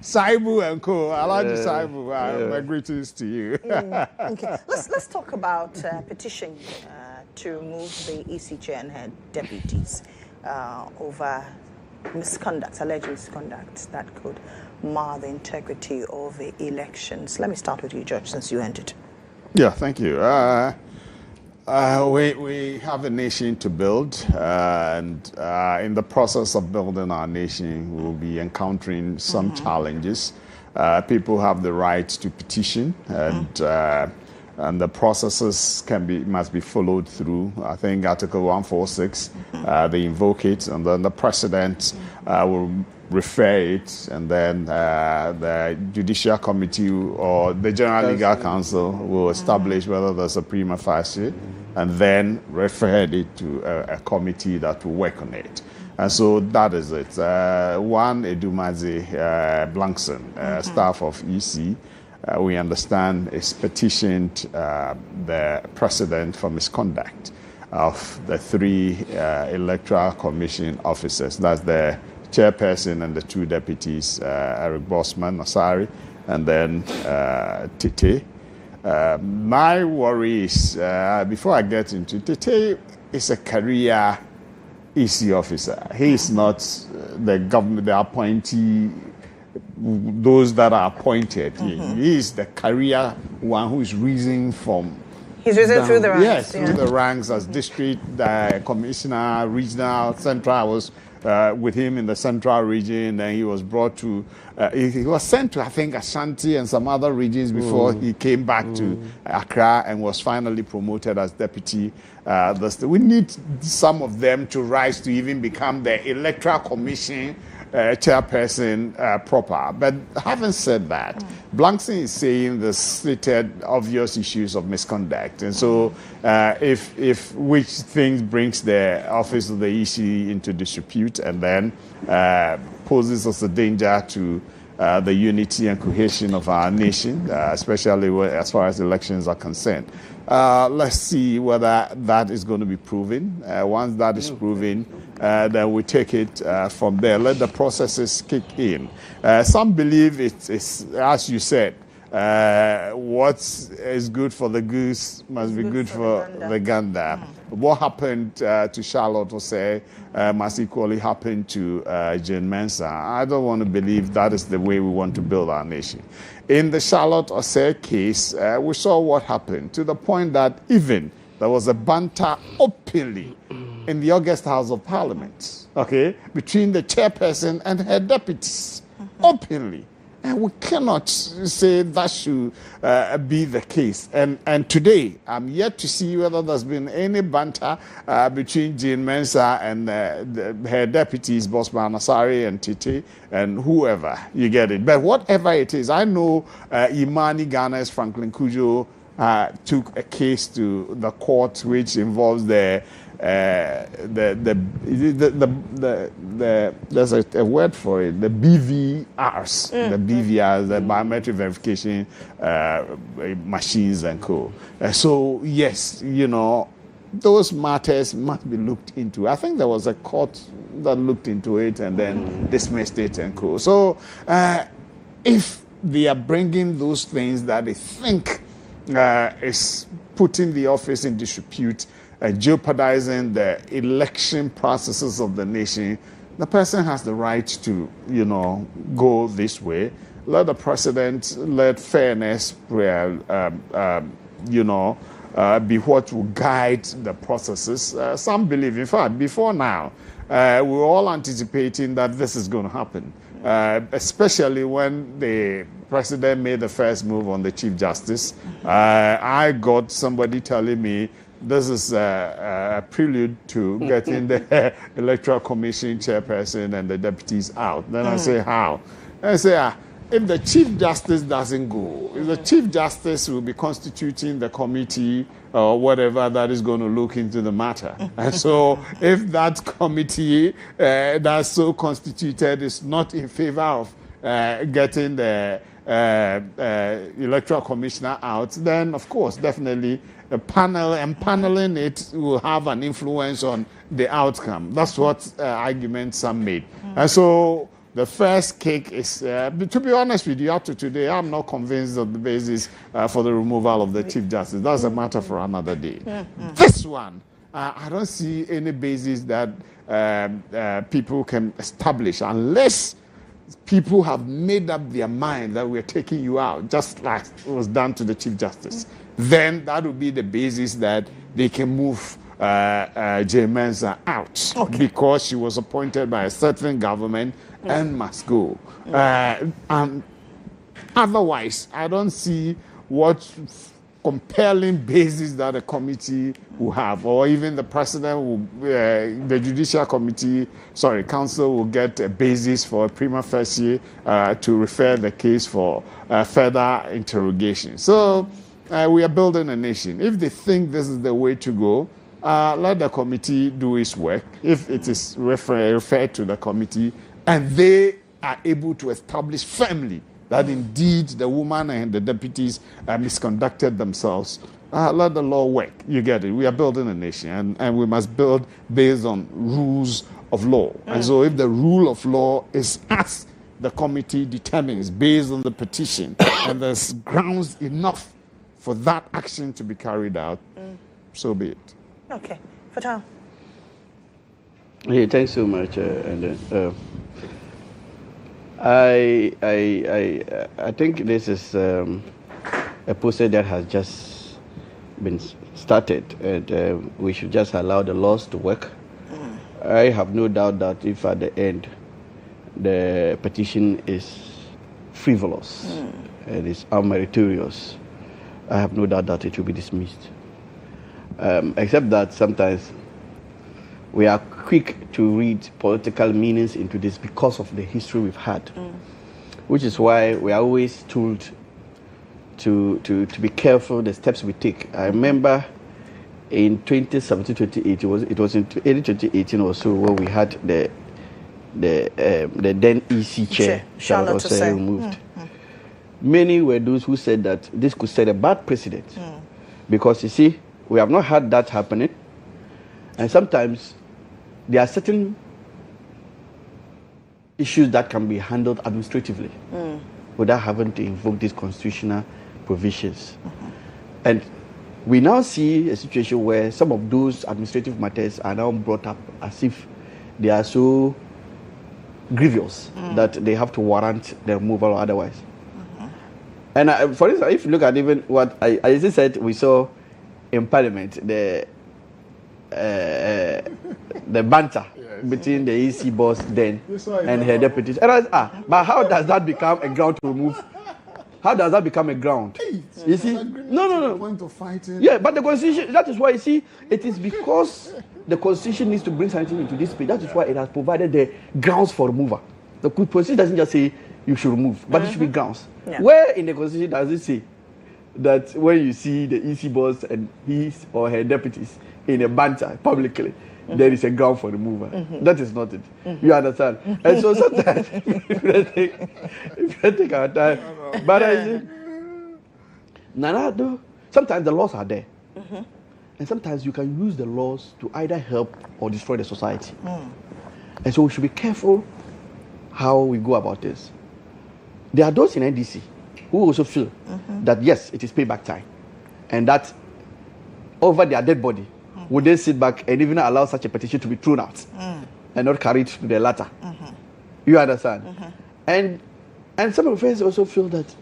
Speaker 3: Saibu and Co. I like Saibu. My greetings to you.
Speaker 1: Okay, let's talk about petition to remove the EC chair and her deputies over alleged misconduct that could mar the integrity of the elections. Let me start with you, George, since you ended.
Speaker 3: Yeah, thank you. We have a nation to build, and in the process of building our nation, we'll be encountering some challenges. People have the right to petition, and the processes must be followed through. I think Article 146, they invoke it, and then the President will refer it, and then the Judicial Committee or the General Legal Council will establish whether there's a prima facie, and then refer it to a committee that will work on it. And so that is it. One, Edumazi Blankson, staff of EC, we understand is petitioned the President for misconduct of the 3 Electoral Commission officers. That's the chairperson and the 2 deputies, Eric Bosman Osari, and then Tete. My worry is, before I get into it, Tete is a career EC officer. He is not the government, the appointee, those that are appointed. He is the career one who is risen from
Speaker 1: He's risen through the ranks.
Speaker 3: Yes, through the ranks as district commissioner, regional, central. I was with him in the central region, and he was brought to, he was sent to, I think, Ashanti and some other regions before he came back to Accra and was finally promoted as deputy. We need some of them to rise to even become the electoral commission chairperson proper. But having said that, Blankson is saying the stated obvious issues of misconduct. And so if which things brings the office of the EC into disrepute and then poses us a danger to the unity and cohesion of our nation, especially as far as elections are concerned. Let's see whether that is going to be proven. Once that is proven, then we take it from there. Let the processes kick in. Some believe it's, as you said, what is good for the goose must be good for the gander. What happened to Charlotte Osei must equally happen to GHOne Mensah. I don't want to believe that is the way we want to build our nation. In the Charlotte Osei case, we saw what happened to the point that even there was a banter openly in the August House of Parliament, okay, between the chairperson and her deputies, openly. And we cannot say that should be the case. And today, I'm yet to see whether there's been any banter between GHOne Mensah and her deputies, Bosman Asari and Titi, and whoever. You get it. But whatever it is, I know Imani Ghana's Franklin Kujo took a case to the court which involves there's a word for it, the BVRs, the BVRs, the biometric verification machines and co. So yes, you know, those matters must be looked into. I think there was a court that looked into it and then dismissed it and co. So if they are bringing those things that they think is putting the office in disrepute, jeopardizing the election processes of the nation, the person has the right to, you know, go this way. Let the president, let fairness, you know, be what will guide the processes. Some believe, in fact, before now, we're all anticipating that this is going to happen, especially when the president made the first move on the Chief Justice. I got somebody telling me this is a prelude to getting the Electoral Commission chairperson and the deputies out. Then I say, how? I say, if the Chief Justice doesn't go, if the Chief Justice will be constituting the committee or whatever that is going to look into the matter. And so if that committee that's so constituted is not in favor of getting the electoral commissioner out, then of course, definitely a panel and paneling it will have an influence on the outcome. That's what arguments some made. And so the first cake is, to be honest with you, up to today, I'm not convinced of the basis for the removal of the Chief Justice. That's a matter for another day. This one, I don't see any basis that people can establish unless people have made up their mind that we're taking you out, just like it was done to the Chief Justice. Then that would be the basis that they can move GHOne Mensah out because she was appointed by a certain government and must go. Otherwise, I don't see what compelling basis that a committee will have, or even the president will, the judicial council will get a basis for a prima facie to refer the case for further interrogation. So we are building a nation. If they think this is the way to go, let the committee do its work. If it is referred to the committee and they are able to establish firmly that indeed the woman and the deputies misconducted themselves, let the law work. You get it. We are building a nation, and we must build based on rules of law. And so if the rule of law is as the committee determines based on the petition, and there's grounds enough for that action to be carried out, so be it.
Speaker 1: Okay. Fatal.
Speaker 4: Yeah, thanks so much. I think this is a process that has just been started, and we should just allow the laws to work. I have no doubt that if at the end the petition is frivolous and is unmeritorious, I have no doubt that it will be dismissed. Except that sometimes we are quick to read political meanings into this because of the history we've had, which is why we are always told to be careful the steps we take. I remember in 2017, 2018, it was in early 2018 or so when we had the then EC chair that was removed. Many were those who said that this could set a bad precedent because, you see, we have not had that happening, and sometimes there are certain issues that can be handled administratively without having to invoke these constitutional provisions. And we now see a situation where some of those administrative matters are now brought up as if they are so grievous that they have to warrant the removal or otherwise. And for instance, if you look at even what I said, we saw in Parliament the banter between the EC boss then and her deputies. And I said, but how does that become a ground to remove? How does that become a ground? You see, no.
Speaker 3: Point of fighting.
Speaker 4: Yeah, but the constitution. That is why, you see, it is because the constitution needs to bring something into this space. That is why it has provided the grounds for removal. The constitution doesn't just say you should remove, but it should be grounds. Yeah. Where in the constitution does it say that when you see the EC boss and his or her deputies in a banter publicly, there is a ground for removal? That is not it. You understand? And so sometimes if you take our time, but I think sometimes the laws are there, and sometimes you can use the laws to either help or destroy the society. And so we should be careful how we go about this. There are those in NDC who also feel that yes, it is payback time, and that over their dead body, would they sit back and even allow such a petition to be thrown out and not carried to the latter? You understand? And some of the friends also feel that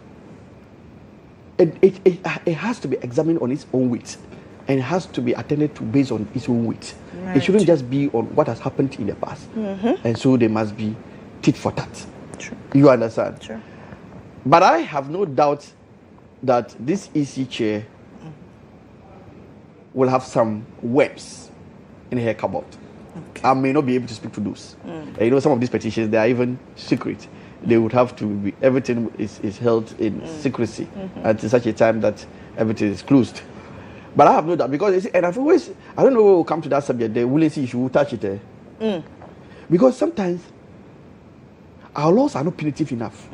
Speaker 4: it has to be examined on its own weight, and it has to be attended to based on its own weight. Right. It shouldn't just be on what has happened in the past. And so there must be tit for tat.
Speaker 1: Sure.
Speaker 4: You understand?
Speaker 1: Sure.
Speaker 4: But I have no doubt that this EC chair will have some webs in her cupboard. I may not be able to speak to those. You know, some of these petitions, they are even secret. They would have to be, everything is held in secrecy until such a time that everything is closed. But I have no doubt, because, and I've always, I don't know when we'll come to that subject, the willingness issue, we'll touch it. Because sometimes our laws are not punitive enough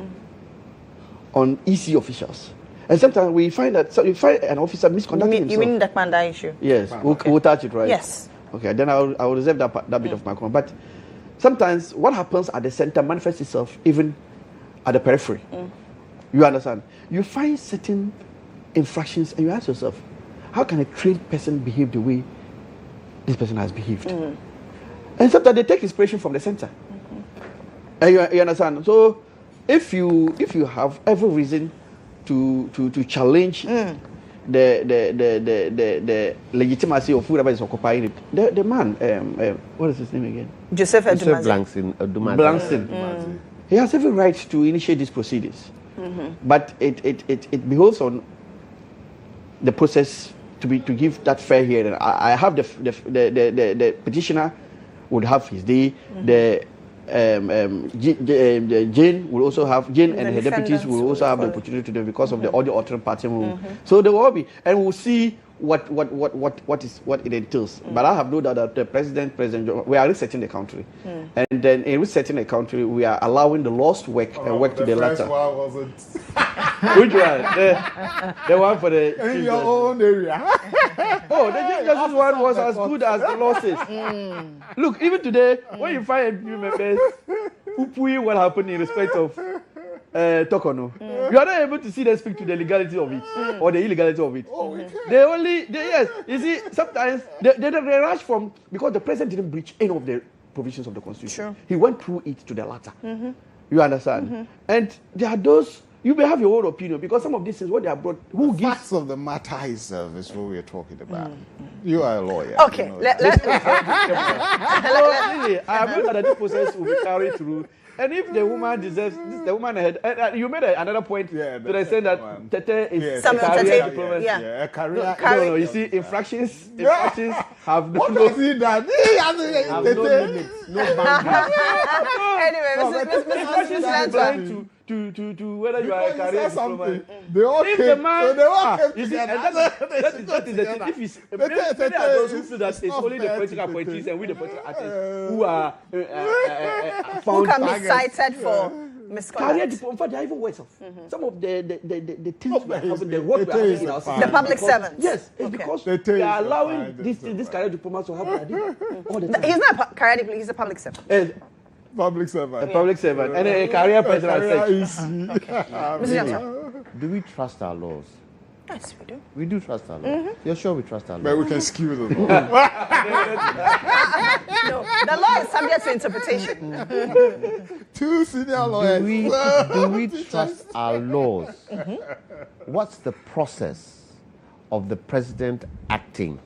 Speaker 4: on EC officials. And sometimes we find that, so you find an officer misconducting himself.
Speaker 1: You mean the Panda issue?
Speaker 4: Yes, we'll touch it, right?
Speaker 1: Yes.
Speaker 4: Okay, then I will reserve that bit of my comment. But sometimes what happens at the center manifests itself even at the periphery. You understand? You find certain infractions and you ask yourself, how can a trained person behave the way this person has behaved? And sometimes they take inspiration from the center. And you understand? So if you have every reason to challenge the legitimacy of whoever is occupying it, the man, what is his name again?
Speaker 1: Joseph
Speaker 2: Blankson.
Speaker 4: He has every right to initiate these proceedings, but it behoves on the process to give that fair hearing. I have the petitioner would have his day. GHOne will also have, GHOne and her deputies will also have the opportunity to do because of the audio authoring party rule. So there will all be, and we'll see what it entails. But I have no doubt that the President GHOne, we are resetting the country, and then in resetting the country, we are allowing the laws to work and work to the latter. Which one? The one for the
Speaker 3: in your own area.
Speaker 4: Oh, the Justice one was as good as the losses. Look, even today, when you find a few members who poo what happened in respect of Tokono, you are not able to see them speak to the legality of it or the illegality of it. Yes, you see, sometimes they rush from, because the president didn't breach any of the provisions of the constitution. He went through it to the latter. You understand? And there are those You may have your own opinion because some of these things, what they are brought, who
Speaker 3: The
Speaker 4: gives?
Speaker 3: facts of the matter is what we are talking about. You are a lawyer.
Speaker 1: Okay,
Speaker 3: you know that.
Speaker 4: Really, I have known that this process will be carried through. And if the woman deserves, the woman had, you made another point
Speaker 3: Yeah,
Speaker 4: to the extent that
Speaker 3: one.
Speaker 4: Tete is
Speaker 3: Yes,
Speaker 1: Samuel
Speaker 4: a career
Speaker 1: Tete,
Speaker 4: diplomat.
Speaker 1: yeah.
Speaker 3: a career.
Speaker 4: No, you see, infractions have no,
Speaker 3: What does he done? He
Speaker 4: have no limits, no boundaries.
Speaker 1: Anyway,
Speaker 4: Infractions
Speaker 1: Mr.
Speaker 4: is blind to whether you are a career diplomat.
Speaker 3: They all
Speaker 4: If
Speaker 3: came,
Speaker 4: the man,
Speaker 3: so they all came
Speaker 4: you see, and
Speaker 3: together.
Speaker 4: that is the thing. If it's many are those who feel that it's only the political appointees and we the political artists who are
Speaker 1: Who
Speaker 4: found
Speaker 1: can be
Speaker 3: targets.
Speaker 1: cited for
Speaker 4: career
Speaker 1: misconduct?
Speaker 4: diplomat. In fact, they are even worse off. Some of the things we are having, the work we are having in our system.
Speaker 1: The public
Speaker 4: because-
Speaker 1: servants.
Speaker 4: Yes, it's
Speaker 1: Okay.
Speaker 4: because
Speaker 3: They
Speaker 4: they are
Speaker 3: take
Speaker 4: allowing
Speaker 3: the
Speaker 4: this career diplomats to have their day all the time.
Speaker 1: He's not a career diplomat, he's a public servant.
Speaker 3: Public servant.
Speaker 4: A public servant and a career person as such.
Speaker 1: Mr. Johnson.
Speaker 2: Do we trust our laws?
Speaker 1: Yes, we do.
Speaker 2: We do trust our laws. You're sure we trust our
Speaker 3: But
Speaker 2: laws?
Speaker 3: we can skew the law.
Speaker 1: No, the law is subject to interpretation.
Speaker 3: Two senior lawyers.
Speaker 2: Do we trust our laws? What's the process of the president acting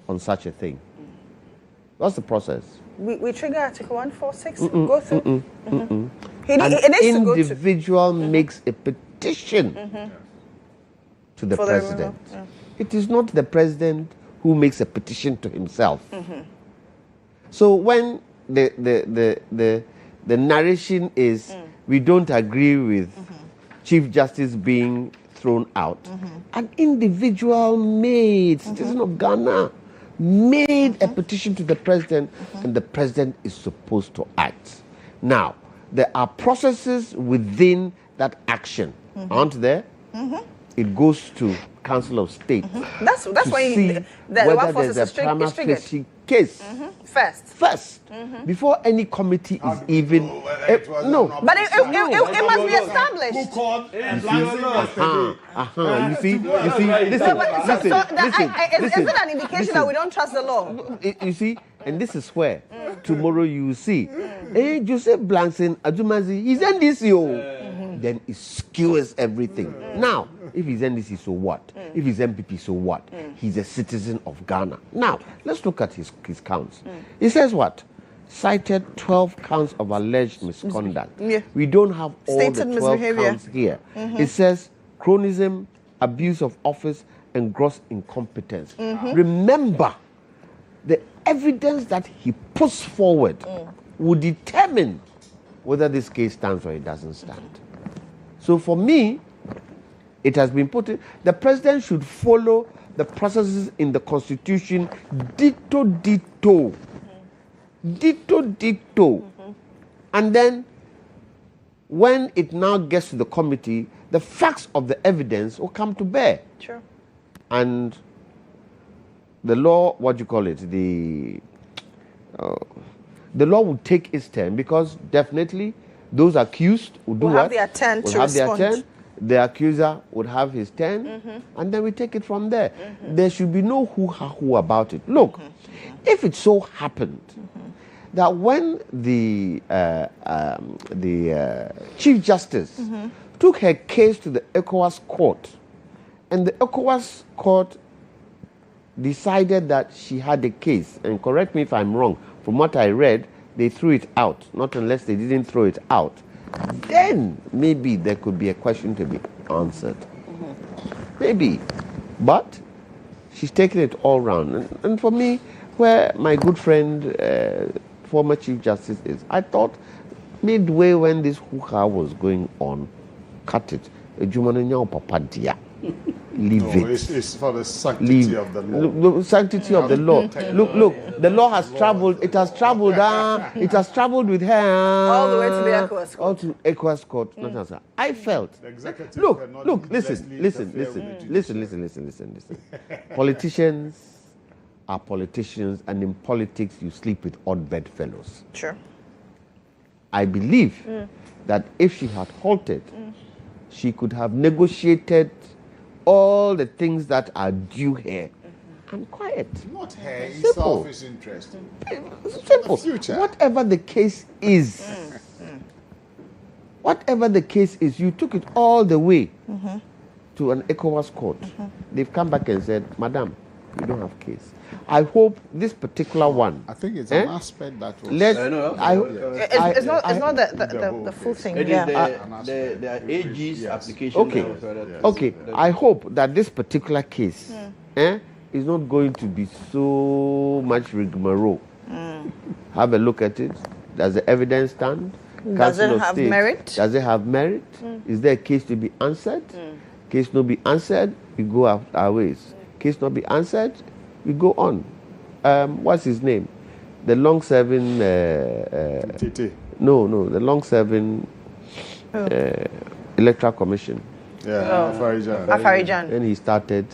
Speaker 2: on such a thing? What's the process?
Speaker 1: We trigger Article 146, go through.
Speaker 2: An
Speaker 1: It needs to go to.
Speaker 2: individual makes a petition to the
Speaker 1: For the
Speaker 2: president.
Speaker 1: removal,
Speaker 2: It is not the president who makes a petition to himself. So when the narration is we don't agree with Chief Justice being thrown out, an individual made, citizen of Ghana, made a petition to the president, and the president is supposed to act. Now, there are processes within that action, aren't there? It goes to Council of State.
Speaker 1: That's
Speaker 2: to
Speaker 1: why
Speaker 2: see
Speaker 1: the
Speaker 2: whether
Speaker 1: one process
Speaker 2: there's a prima
Speaker 1: is triggered
Speaker 2: facie case
Speaker 1: first.
Speaker 2: before any committee is even no.
Speaker 1: But it must be established.
Speaker 3: Who called and yesterday?
Speaker 2: You see, listen,
Speaker 1: Is it an indication that we don't trust the law?
Speaker 2: You see, and this is where tomorrow you will see. Hey, Joseph Blankson Adumazi, he's NDC. Then it skewers everything. Now, if he's NDC, so what? If he's MPP, so what? He's a citizen of Ghana. Now, let's look at his counts. He says what? Cited 12 counts of alleged misconduct.
Speaker 1: Yeah.
Speaker 2: We don't have all
Speaker 1: Stated
Speaker 2: the 12
Speaker 1: misbehavior.
Speaker 2: counts here. It says chronism, abuse of office, and gross incompetence. Remember, the evidence that he puts forward will determine whether this case stands or it doesn't stand. So for me, it has been put in, the president should follow the processes in the Constitution ditto. And then when it now gets to the committee, the facts of the evidence will come to bear.
Speaker 1: Sure.
Speaker 2: And the law, what do you call it? The law will take its turn because definitely those accused will do
Speaker 1: Will
Speaker 2: what?
Speaker 1: have their turn
Speaker 2: Will
Speaker 1: to
Speaker 2: have their
Speaker 1: respond.
Speaker 2: turn. The accuser would have his turn, and then we take it from there. There should be no hoo-ha-hoo about it. Look, if it so happened that when the Chief Justice took her case to the ECOWAS court, and the ECOWAS court decided that she had a case, and correct me if I'm wrong, from what I read, they threw it out, not unless they didn't throw it out. Then maybe there could be a question to be answered. Maybe. But she's taken it all round. And for me, where my good friend, former Chief Justice is, I thought midway when this hoo-ha was going on, cut it. Leave
Speaker 3: No,
Speaker 2: it.
Speaker 3: it's for the sanctity of the law.
Speaker 2: Look, the sanctity of the law. Look, the law has traveled. It has traveled. It has traveled with her
Speaker 1: All the way to the ECOWAS court.
Speaker 2: All to ECOWAS court. Nothing else. I felt.
Speaker 3: The executive
Speaker 2: Look.
Speaker 3: cannot
Speaker 2: Listen.
Speaker 3: needlessly interfere with
Speaker 2: Listen. Politicians are politicians, and in politics, you sleep with odd bedfellows.
Speaker 1: Sure.
Speaker 2: I believe that if she had halted, she could have negotiated all the things that are due her. And quiet.
Speaker 3: Not her, it's
Speaker 2: Simple.
Speaker 3: selfish interest.
Speaker 2: Simple.
Speaker 3: The future.
Speaker 2: Whatever the case is, Whatever the case is, you took it all the way to an ECOWAS court. They've come back and said, Madam, you don't have case. I hope this particular one.
Speaker 3: I think it's an aspect that was.
Speaker 1: It's not the full thing.
Speaker 4: It
Speaker 1: Yeah.
Speaker 4: is the AG's application.
Speaker 2: Okay. I hope that this particular case is not going to be so much rigmarole. Have a look at it. Does the evidence stand?
Speaker 1: Does it have merit?
Speaker 2: Does it have merit? Is there a case to be answered? Case not be answered, we go our ways. Case not be answered, we go on. What's his name? The long-serving... No, the long-serving Electoral Commission.
Speaker 3: Yeah,
Speaker 1: Afarijan.
Speaker 2: Then he started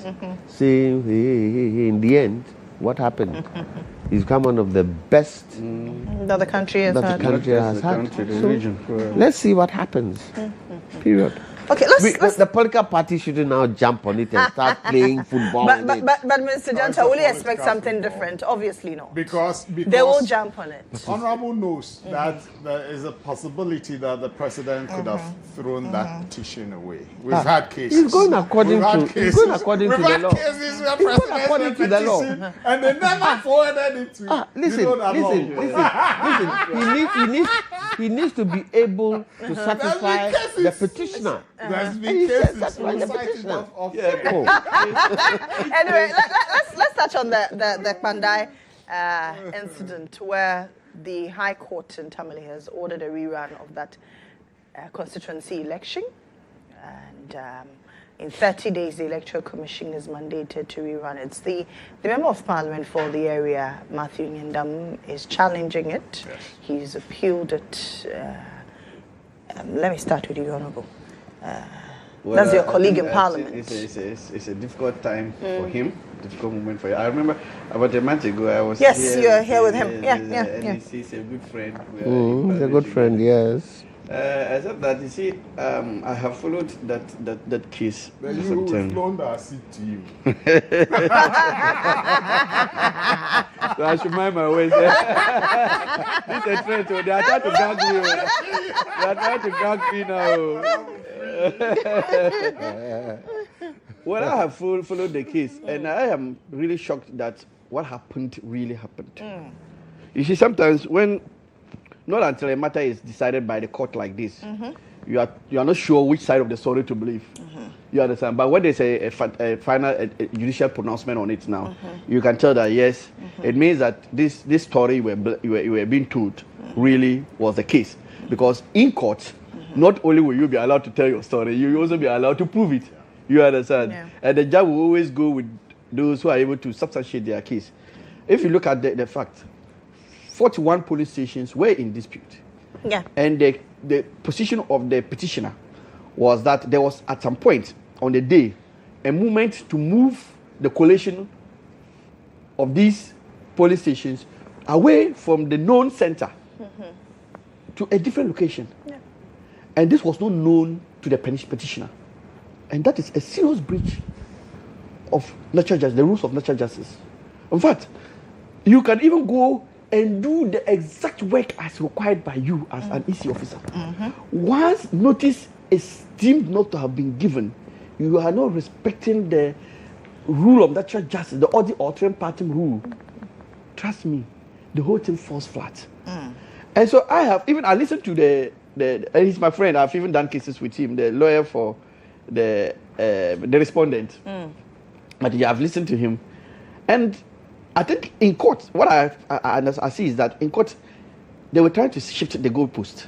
Speaker 2: saying, hey, in the end, what happened? He's become one of the best
Speaker 1: that the country has had.
Speaker 2: So, let's see what happens. Period.
Speaker 1: Okay, let's
Speaker 2: the political party shouldn't now jump on it and start playing football.
Speaker 1: But Mr. Janta, will you expect something different? Obviously not.
Speaker 3: Because
Speaker 1: they will jump on it.
Speaker 3: Honorable knows that there is a possibility that the president could have thrown that petition away. We've had cases.
Speaker 2: He's going according to the law.
Speaker 3: Cases where presidents
Speaker 2: to the law.
Speaker 3: And they never forwarded it to
Speaker 2: Listen. He needs to be able to satisfy the petitioner.
Speaker 3: There's been cases of
Speaker 1: Anyway, let's touch on the Pandai incident where the High Court in Tamale has ordered a rerun of that constituency election, and in 30 days the Electoral Commission is mandated to rerun it. The Member of Parliament for the area, Matthew Nyendam, is challenging it. Yes. He's appealed it. Let me start with you, Honourable. That's your colleague in Parliament.
Speaker 4: It's a difficult time for him, difficult moment for you. I remember about a month ago I was
Speaker 1: here. You're here with him. Yeah.
Speaker 4: He's a good friend.
Speaker 2: He's a good friend, yes.
Speaker 4: Except that, you see, I have followed that case.
Speaker 3: Well, you will flown the seat to you.
Speaker 4: So I should mind my ways. This is a threat. They are trying to gang me. They are trying to gang me now. Well, I have followed the case, and I am really shocked that what happened really happened. You see, sometimes when not until a matter is decided by the court like this, you are not sure which side of the story to believe. You understand? But when there's a final judicial pronouncement on it now, you can tell that yes, it means that this story you were being told really was the case. Because in court, not only will you be allowed to tell your story, you will also be allowed to prove it. You understand? Yeah. And the judge will always go with those who are able to substantiate their case. If you look at the fact, 41 police stations were in dispute.
Speaker 1: Yeah.
Speaker 4: And the position of the petitioner was that there was at some point on the day a movement to move the collation of these police stations away from the known center to a different location. Yeah. And this was not known to the petitioner. And that is a serious breach of natural justice, the rules of natural justice. In fact, you can even go and do the exact work as required by you as an EC officer. Once notice is deemed not to have been given, you are not respecting the rule of natural justice, the altering partum rule. Trust me, the whole thing falls flat. And so I listened to and he's my friend, I've even done cases with him, the lawyer for the respondent. But yeah, I've listened to him. And I think in court, what I see is that in court, they were trying to shift the goalpost.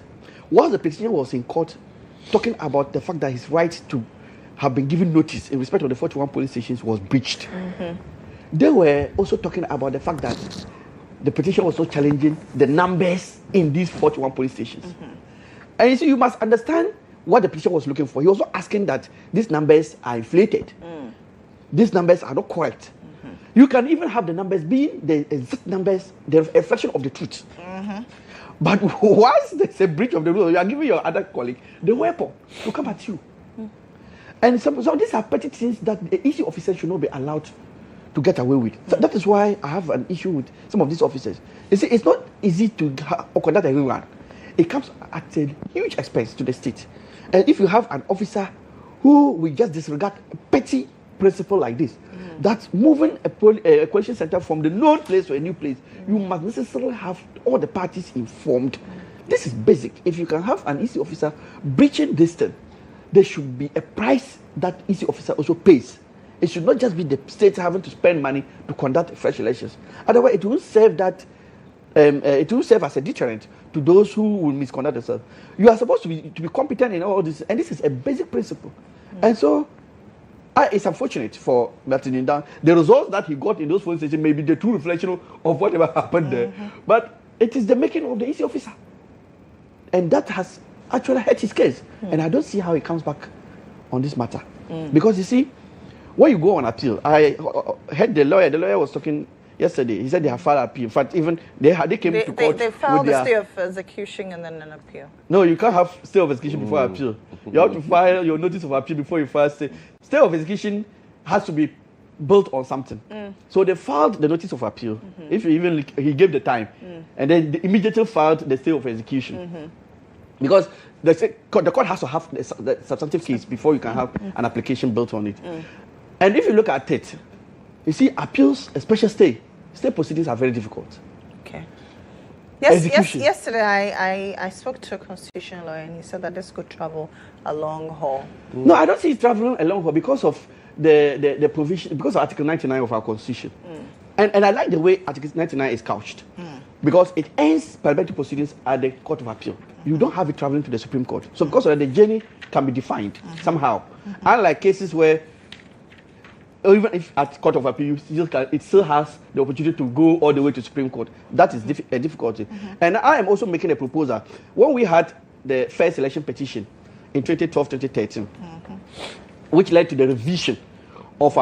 Speaker 4: While the petitioner was in court talking about the fact that his right to have been given notice in respect of the 41 police stations was breached, they were also talking about the fact that the petitioner was not challenging the numbers in these 41 police stations. And you see, you must understand what the petitioner was looking for. He was also asking that these numbers are inflated. These numbers are not correct. You can even have the numbers being the exact numbers, the reflection of the truth. But once there's a breach of the rule, you are giving your other colleague the weapon to come at you. And so these are petty things that the EC officer should not be allowed to get away with. So that is why I have an issue with some of these officers. You see, it's not easy to conduct a rerun. it comes at a huge expense to the state. And if you have an officer who will just disregard a petty principle like this, that moving a collection center from the known place to a new place, you must necessarily have all the parties informed. This is basic. If you can have an EC officer breaching this thing, there should be a price that EC officer also pays. It should not just be the state having to spend money to conduct fresh elections. Otherwise, it will serve that. It will serve as a deterrent to those who will misconduct themselves. You are supposed to be competent in all this, and this is a basic principle. And so, it's unfortunate for Martin Indan. The results that he got in those polling stations may be the true reflection of whatever happened there. But it is the making of the EC officer. And that has actually hurt his case. And I don't see how he comes back on this matter. Because you see, when you go on appeal, I heard the lawyer was talking yesterday. He said they have filed appeal. In fact, even they came to court.
Speaker 1: They filed a stay of execution and then an appeal.
Speaker 4: No, you can't have stay of execution before appeal. You have to file your notice of appeal before you file stay. Stay of execution has to be built on something. So they filed the notice of appeal. If he gave the time, and then they immediately filed the stay of execution. Because the court has to have the substantive case before you can have an application built on it. And if you look at it, you see appeals, especially stay proceedings are very difficult.
Speaker 1: Okay. Yesterday I spoke to a constitutional lawyer and he said that this could travel a long haul.
Speaker 4: No, I don't see it traveling a long haul because of the provision, because of Article 99 of our Constitution. And I like the way Article 99 is couched. Because it ends parliamentary proceedings at the Court of Appeal. You don't have it traveling to the Supreme Court. So because of that, the journey can be defined somehow. Unlike cases where, even if at Court of Appeal, it still has the opportunity to go all the way to Supreme Court. That is a difficulty. And I am also making a proposal. When we had the first election petition in 2012-2013, which led to the revision of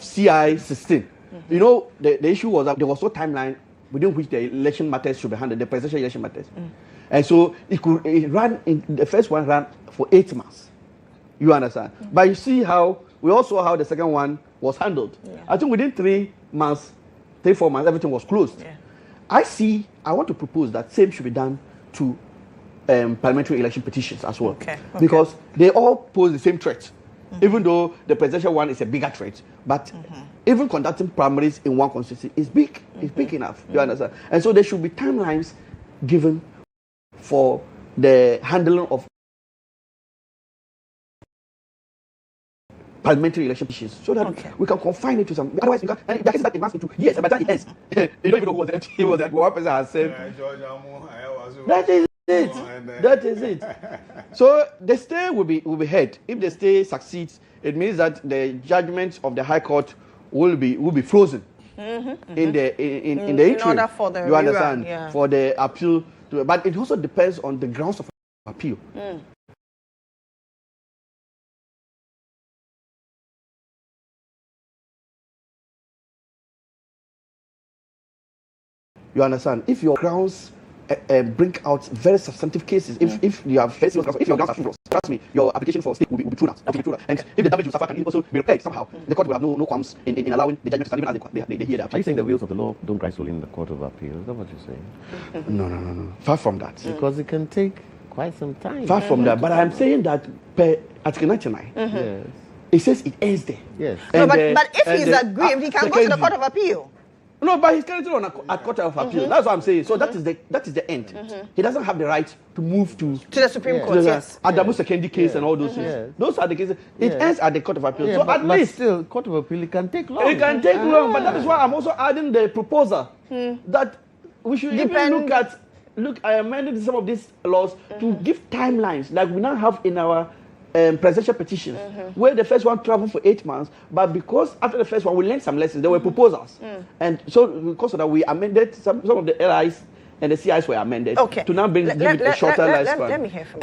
Speaker 4: CI 16, you know, the issue was that there was no timeline within which the election matters should be handled, the presidential election matters. And so the first one ran for 8 months. You understand? But you see we also saw how the second one was handled. I think within 3 months, 4 months, everything was closed. I want to propose that same should be done to parliamentary election petitions as well. Because they all pose the same threat. Even though the presidential one is a bigger threat, but even conducting primaries in one constituency is big. It's big enough. You understand? And so there should be timelines given for the handling of parliamentary election petitions, so that we can confine it to some. Otherwise, the case that it runs into years, and by the time it ends, you don't even know who was empty. It was that one person has said. That is it. That is it. So the stay will be heard. If the stay succeeds, it means that the judgment of the High Court will be frozen in the interim. In
Speaker 1: order for the
Speaker 4: you understand for the appeal, but it also depends on the grounds of appeal. You understand? If your grounds bring out very substantive cases, if you have if your grounds are frivolous, trust me, your application for stay will be thrown out. And if the damage you suffer can also be repaired somehow, the court will have no qualms in allowing the judgment to stand even as they hear that.
Speaker 2: Are you saying the wheels of the law don't rise solely in the Court of Appeal? Is that what you're saying?
Speaker 4: No. Far from that.
Speaker 2: Because it can take quite some time.
Speaker 4: Far from that. But I'm saying that per Article 99,
Speaker 2: yes,
Speaker 4: it says it ends there.
Speaker 2: Yes.
Speaker 1: No, but if he's aggrieved, he can go to the Court of Appeal.
Speaker 4: No, but he's currently on a Court of Appeal. That's what I'm saying. So that is the end. He doesn't have the right to move to
Speaker 1: the Supreme Court. Yes.
Speaker 4: Adamu Sekendi case and all those things. Those are the cases. It ends at the Court of Appeal. So at least
Speaker 2: still, Court of Appeal, it can take long.
Speaker 4: It can take long, but that is why I'm also adding the proposal that we should even look at amending some of these laws to give timelines, like we now have in our presidential petitions, where the first one traveled for 8 months, but because after the first one we learned some lessons, there were proposals, and so because of that we amended some of the LIs and the CIs were amended to now give it a shorter lifespan.
Speaker 1: Let me hear from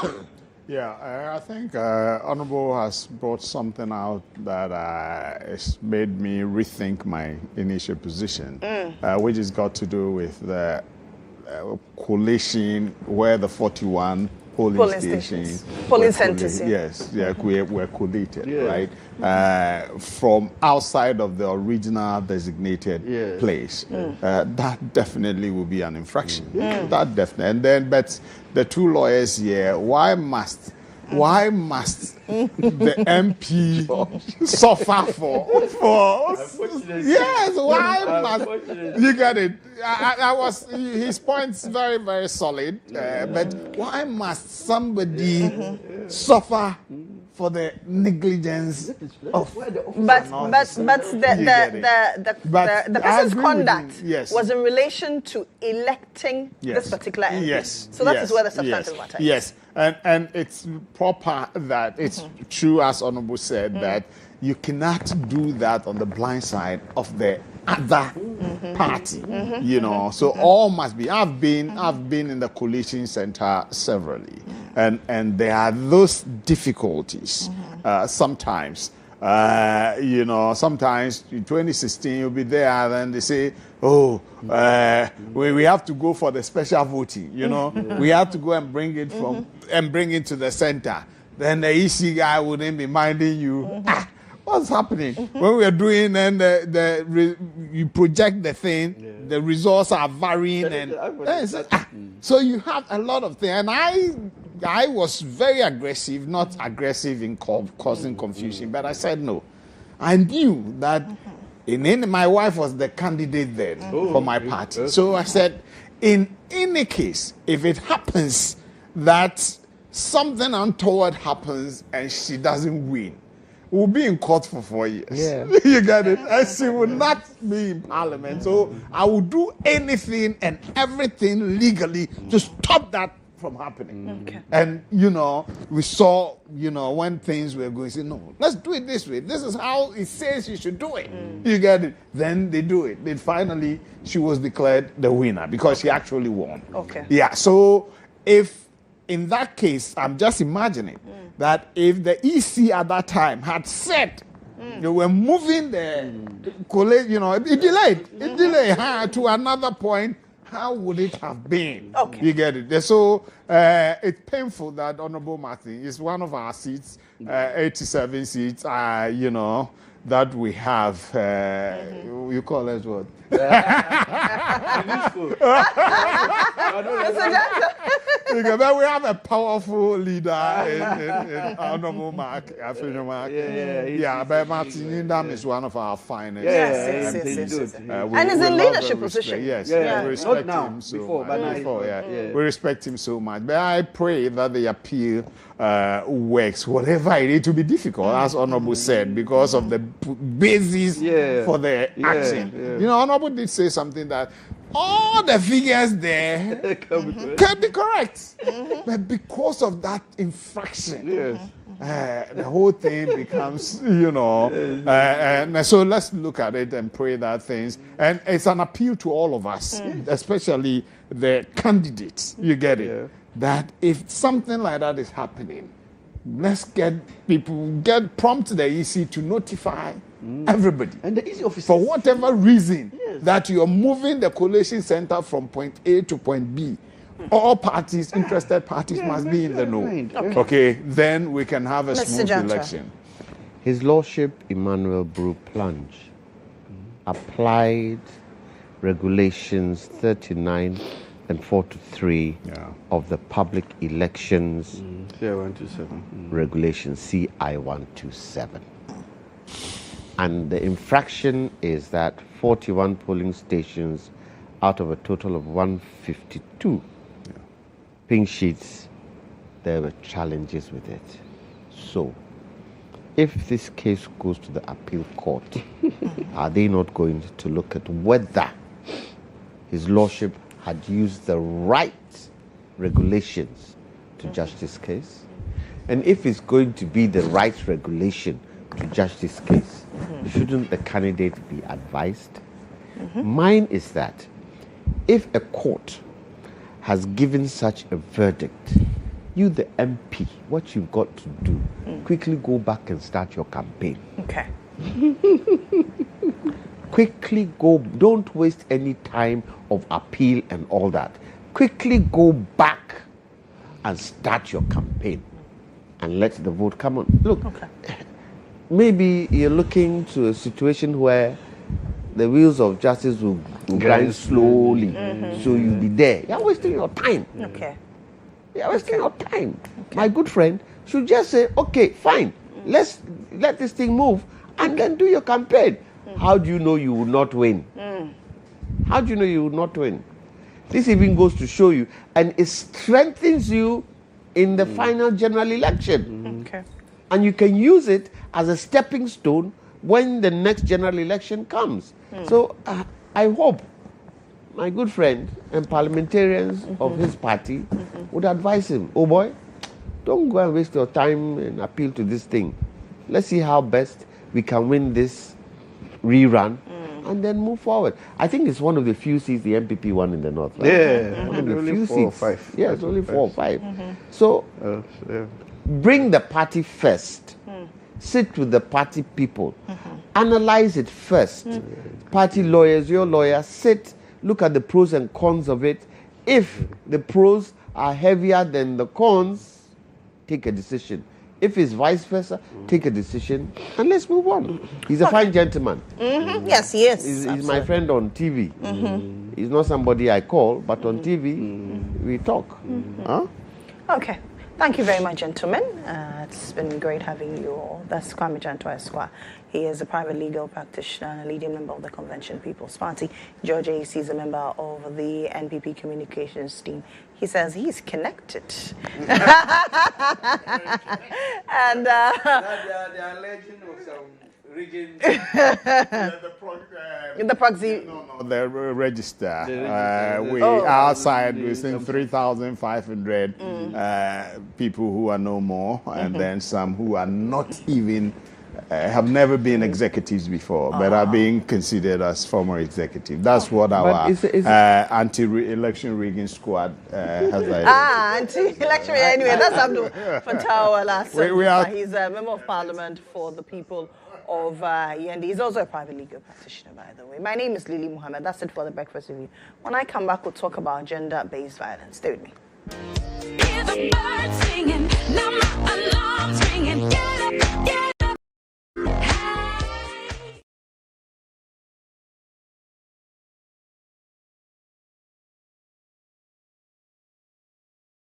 Speaker 1: you.
Speaker 3: Yeah, I think Honorable has brought something out that has made me rethink my initial position, which has got to do with the coalition where the 41 polling stations.
Speaker 1: Polling centers.
Speaker 3: Yes, we're collated,
Speaker 4: Yeah.
Speaker 3: right? From outside of the original designated place. That definitely will be an infraction. That definitely. And then, but the two lawyers here, why must the MP suffer for yes, why must you get it? I was his point's very, very solid, but why must somebody suffer for the negligence of
Speaker 1: but the person's conduct was in relation to electing this particular MP.
Speaker 3: Yes.
Speaker 1: So that is where the substantive matter is.
Speaker 3: Yes. And it's proper that it's true, as Honorable said, that you cannot do that on the blind side of the other party, you know. So all must be. I've been in the coalition center severally, and there are those difficulties sometimes. You know, sometimes in 2016 you'll be there, and then they say, "Oh, we have to go for the special voting." You know, we have to go and bring it to the center. Then the EC guy wouldn't be minding you. What's happening when we are doing? And you project the thing, the results are varying, and so you have a lot of things. And I was very aggressive, not aggressive in causing confusion, but I said no. I knew that my wife was the candidate then for my party. So I said, in any case, if it happens that something untoward happens and she doesn't win, we'll be in court for 4 years.
Speaker 2: Yeah.
Speaker 3: You get it? And she will not be in parliament. So I will do anything and everything legally to stop that from happening.
Speaker 1: Okay.
Speaker 3: And, you know, we saw, you know, when things were going, say, no, let's do it this way. This is how it says you should do it. You get it? Then they do it. Then finally, she was declared the winner because she actually won.
Speaker 1: Okay.
Speaker 3: Yeah, so if in that case, I'm just imagining that if the EC at that time had said they were moving the college, you know, it delayed to another point, how would it have been?
Speaker 1: Okay.
Speaker 3: You get it? So it's painful that Honorable Martin is one of our seats, 87 seats, you know, that we have. You call us what? But we have a powerful leader in Honorable Mark. But Martin Indam is one of our finest.
Speaker 1: Yes. And he's in leadership position.
Speaker 3: Yes,
Speaker 4: Yeah.
Speaker 3: we respect
Speaker 4: Not now,
Speaker 3: him so
Speaker 4: before,
Speaker 3: much.
Speaker 4: but
Speaker 3: Before,
Speaker 4: now.
Speaker 3: We respect him so much. But I pray that the appeal works, whatever it is, to be difficult, as Honorable said, because of the basis for the action. You know, Honorable did say something that all the figures there can be correct. But because of that infraction, the whole thing becomes, you know, and so let's look at it and pray that things, and it's an appeal to all of us, especially the candidates, you get it, that if something like that is happening, let's prompt the EC to notify everybody.
Speaker 4: And the easy officers,
Speaker 3: For whatever reason, that you're moving the collation center from point A to point B, all parties, interested parties must be in the know. Okay, then we can have a
Speaker 1: Mr.
Speaker 3: smooth
Speaker 1: Jantra.
Speaker 3: election.
Speaker 2: His Lordship Emmanuel Brew Plunge applied regulations 39 and 43 of the Public Elections Regulation CI 127. And the infraction is that 41 polling stations out of a total of 152 pink sheets, there were challenges with it. So, if this case goes to the appeal court, are they not going to look at whether His Lordship had used the right regulations to judge this case? And if it's going to be the right regulation to judge this case, shouldn't the candidate be advised? Mine is that if a court has given such a verdict, you, the MP, what you've got to do, quickly go back and start your campaign.
Speaker 1: Okay.
Speaker 2: Quickly go, don't waste any time of appeal and all that. Quickly go back and start your campaign and let the vote come on. Look, maybe you're looking to a situation where the wheels of justice will grind slowly, so you'll be there. You're wasting your time.
Speaker 1: Okay.
Speaker 2: You're wasting your time. My good friend should just say, okay, fine, let's let this thing move, and then do your campaign. How do you know you will not win? How do you know you will not win? This even goes to show you, and it strengthens you in the final general election.
Speaker 1: Okay.
Speaker 2: And you can use it as a stepping stone when the next general election comes. So I hope my good friend and parliamentarians of his party would advise him, oh boy, don't go and waste your time and appeal to this thing. Let's see how best we can win this rerun and then move forward. I think it's one of the few seats the MPP won in the North. Right?
Speaker 4: Yeah,
Speaker 2: One of the
Speaker 4: only
Speaker 2: few
Speaker 4: 4 or
Speaker 2: seats.
Speaker 4: 5.
Speaker 2: Yeah, it's only 4 or 5. So bring the party first. Sit with the party people. Analyze it first. Party lawyers, your lawyers, sit, look at the pros and cons of it. If the pros are heavier than the cons, take a decision. If it's vice versa, take a decision and let's move on. He's a fine gentleman.
Speaker 1: Yes, he is.
Speaker 2: He's my friend on TV. He's not somebody I call, but on TV, we talk. Huh?
Speaker 1: Okay. Thank you very much, gentlemen. It's been great having you all. That's Kwame Janto Esquire. He is a private legal practitioner and a leading member of the Convention People's Party. George AC is a member of the NPP communications team. He says he's connected. And
Speaker 4: they are alleging of some rigging.
Speaker 1: The proxy.
Speaker 3: No, the register. Our side, we're seeing 3,500 people who are no more, and then some who are not even, have never been executives before, but are being considered as former executives. That's what our anti-election rigging squad has identified.
Speaker 1: Anti-election. Anyway, that's Abdul Fattah last. He's a member of parliament for the people of Yendi. He's also a private legal practitioner, by the way. My name is Lily Mohammed. That's it for the breakfast review. When I come back, we'll talk about gender-based violence. Stay with me.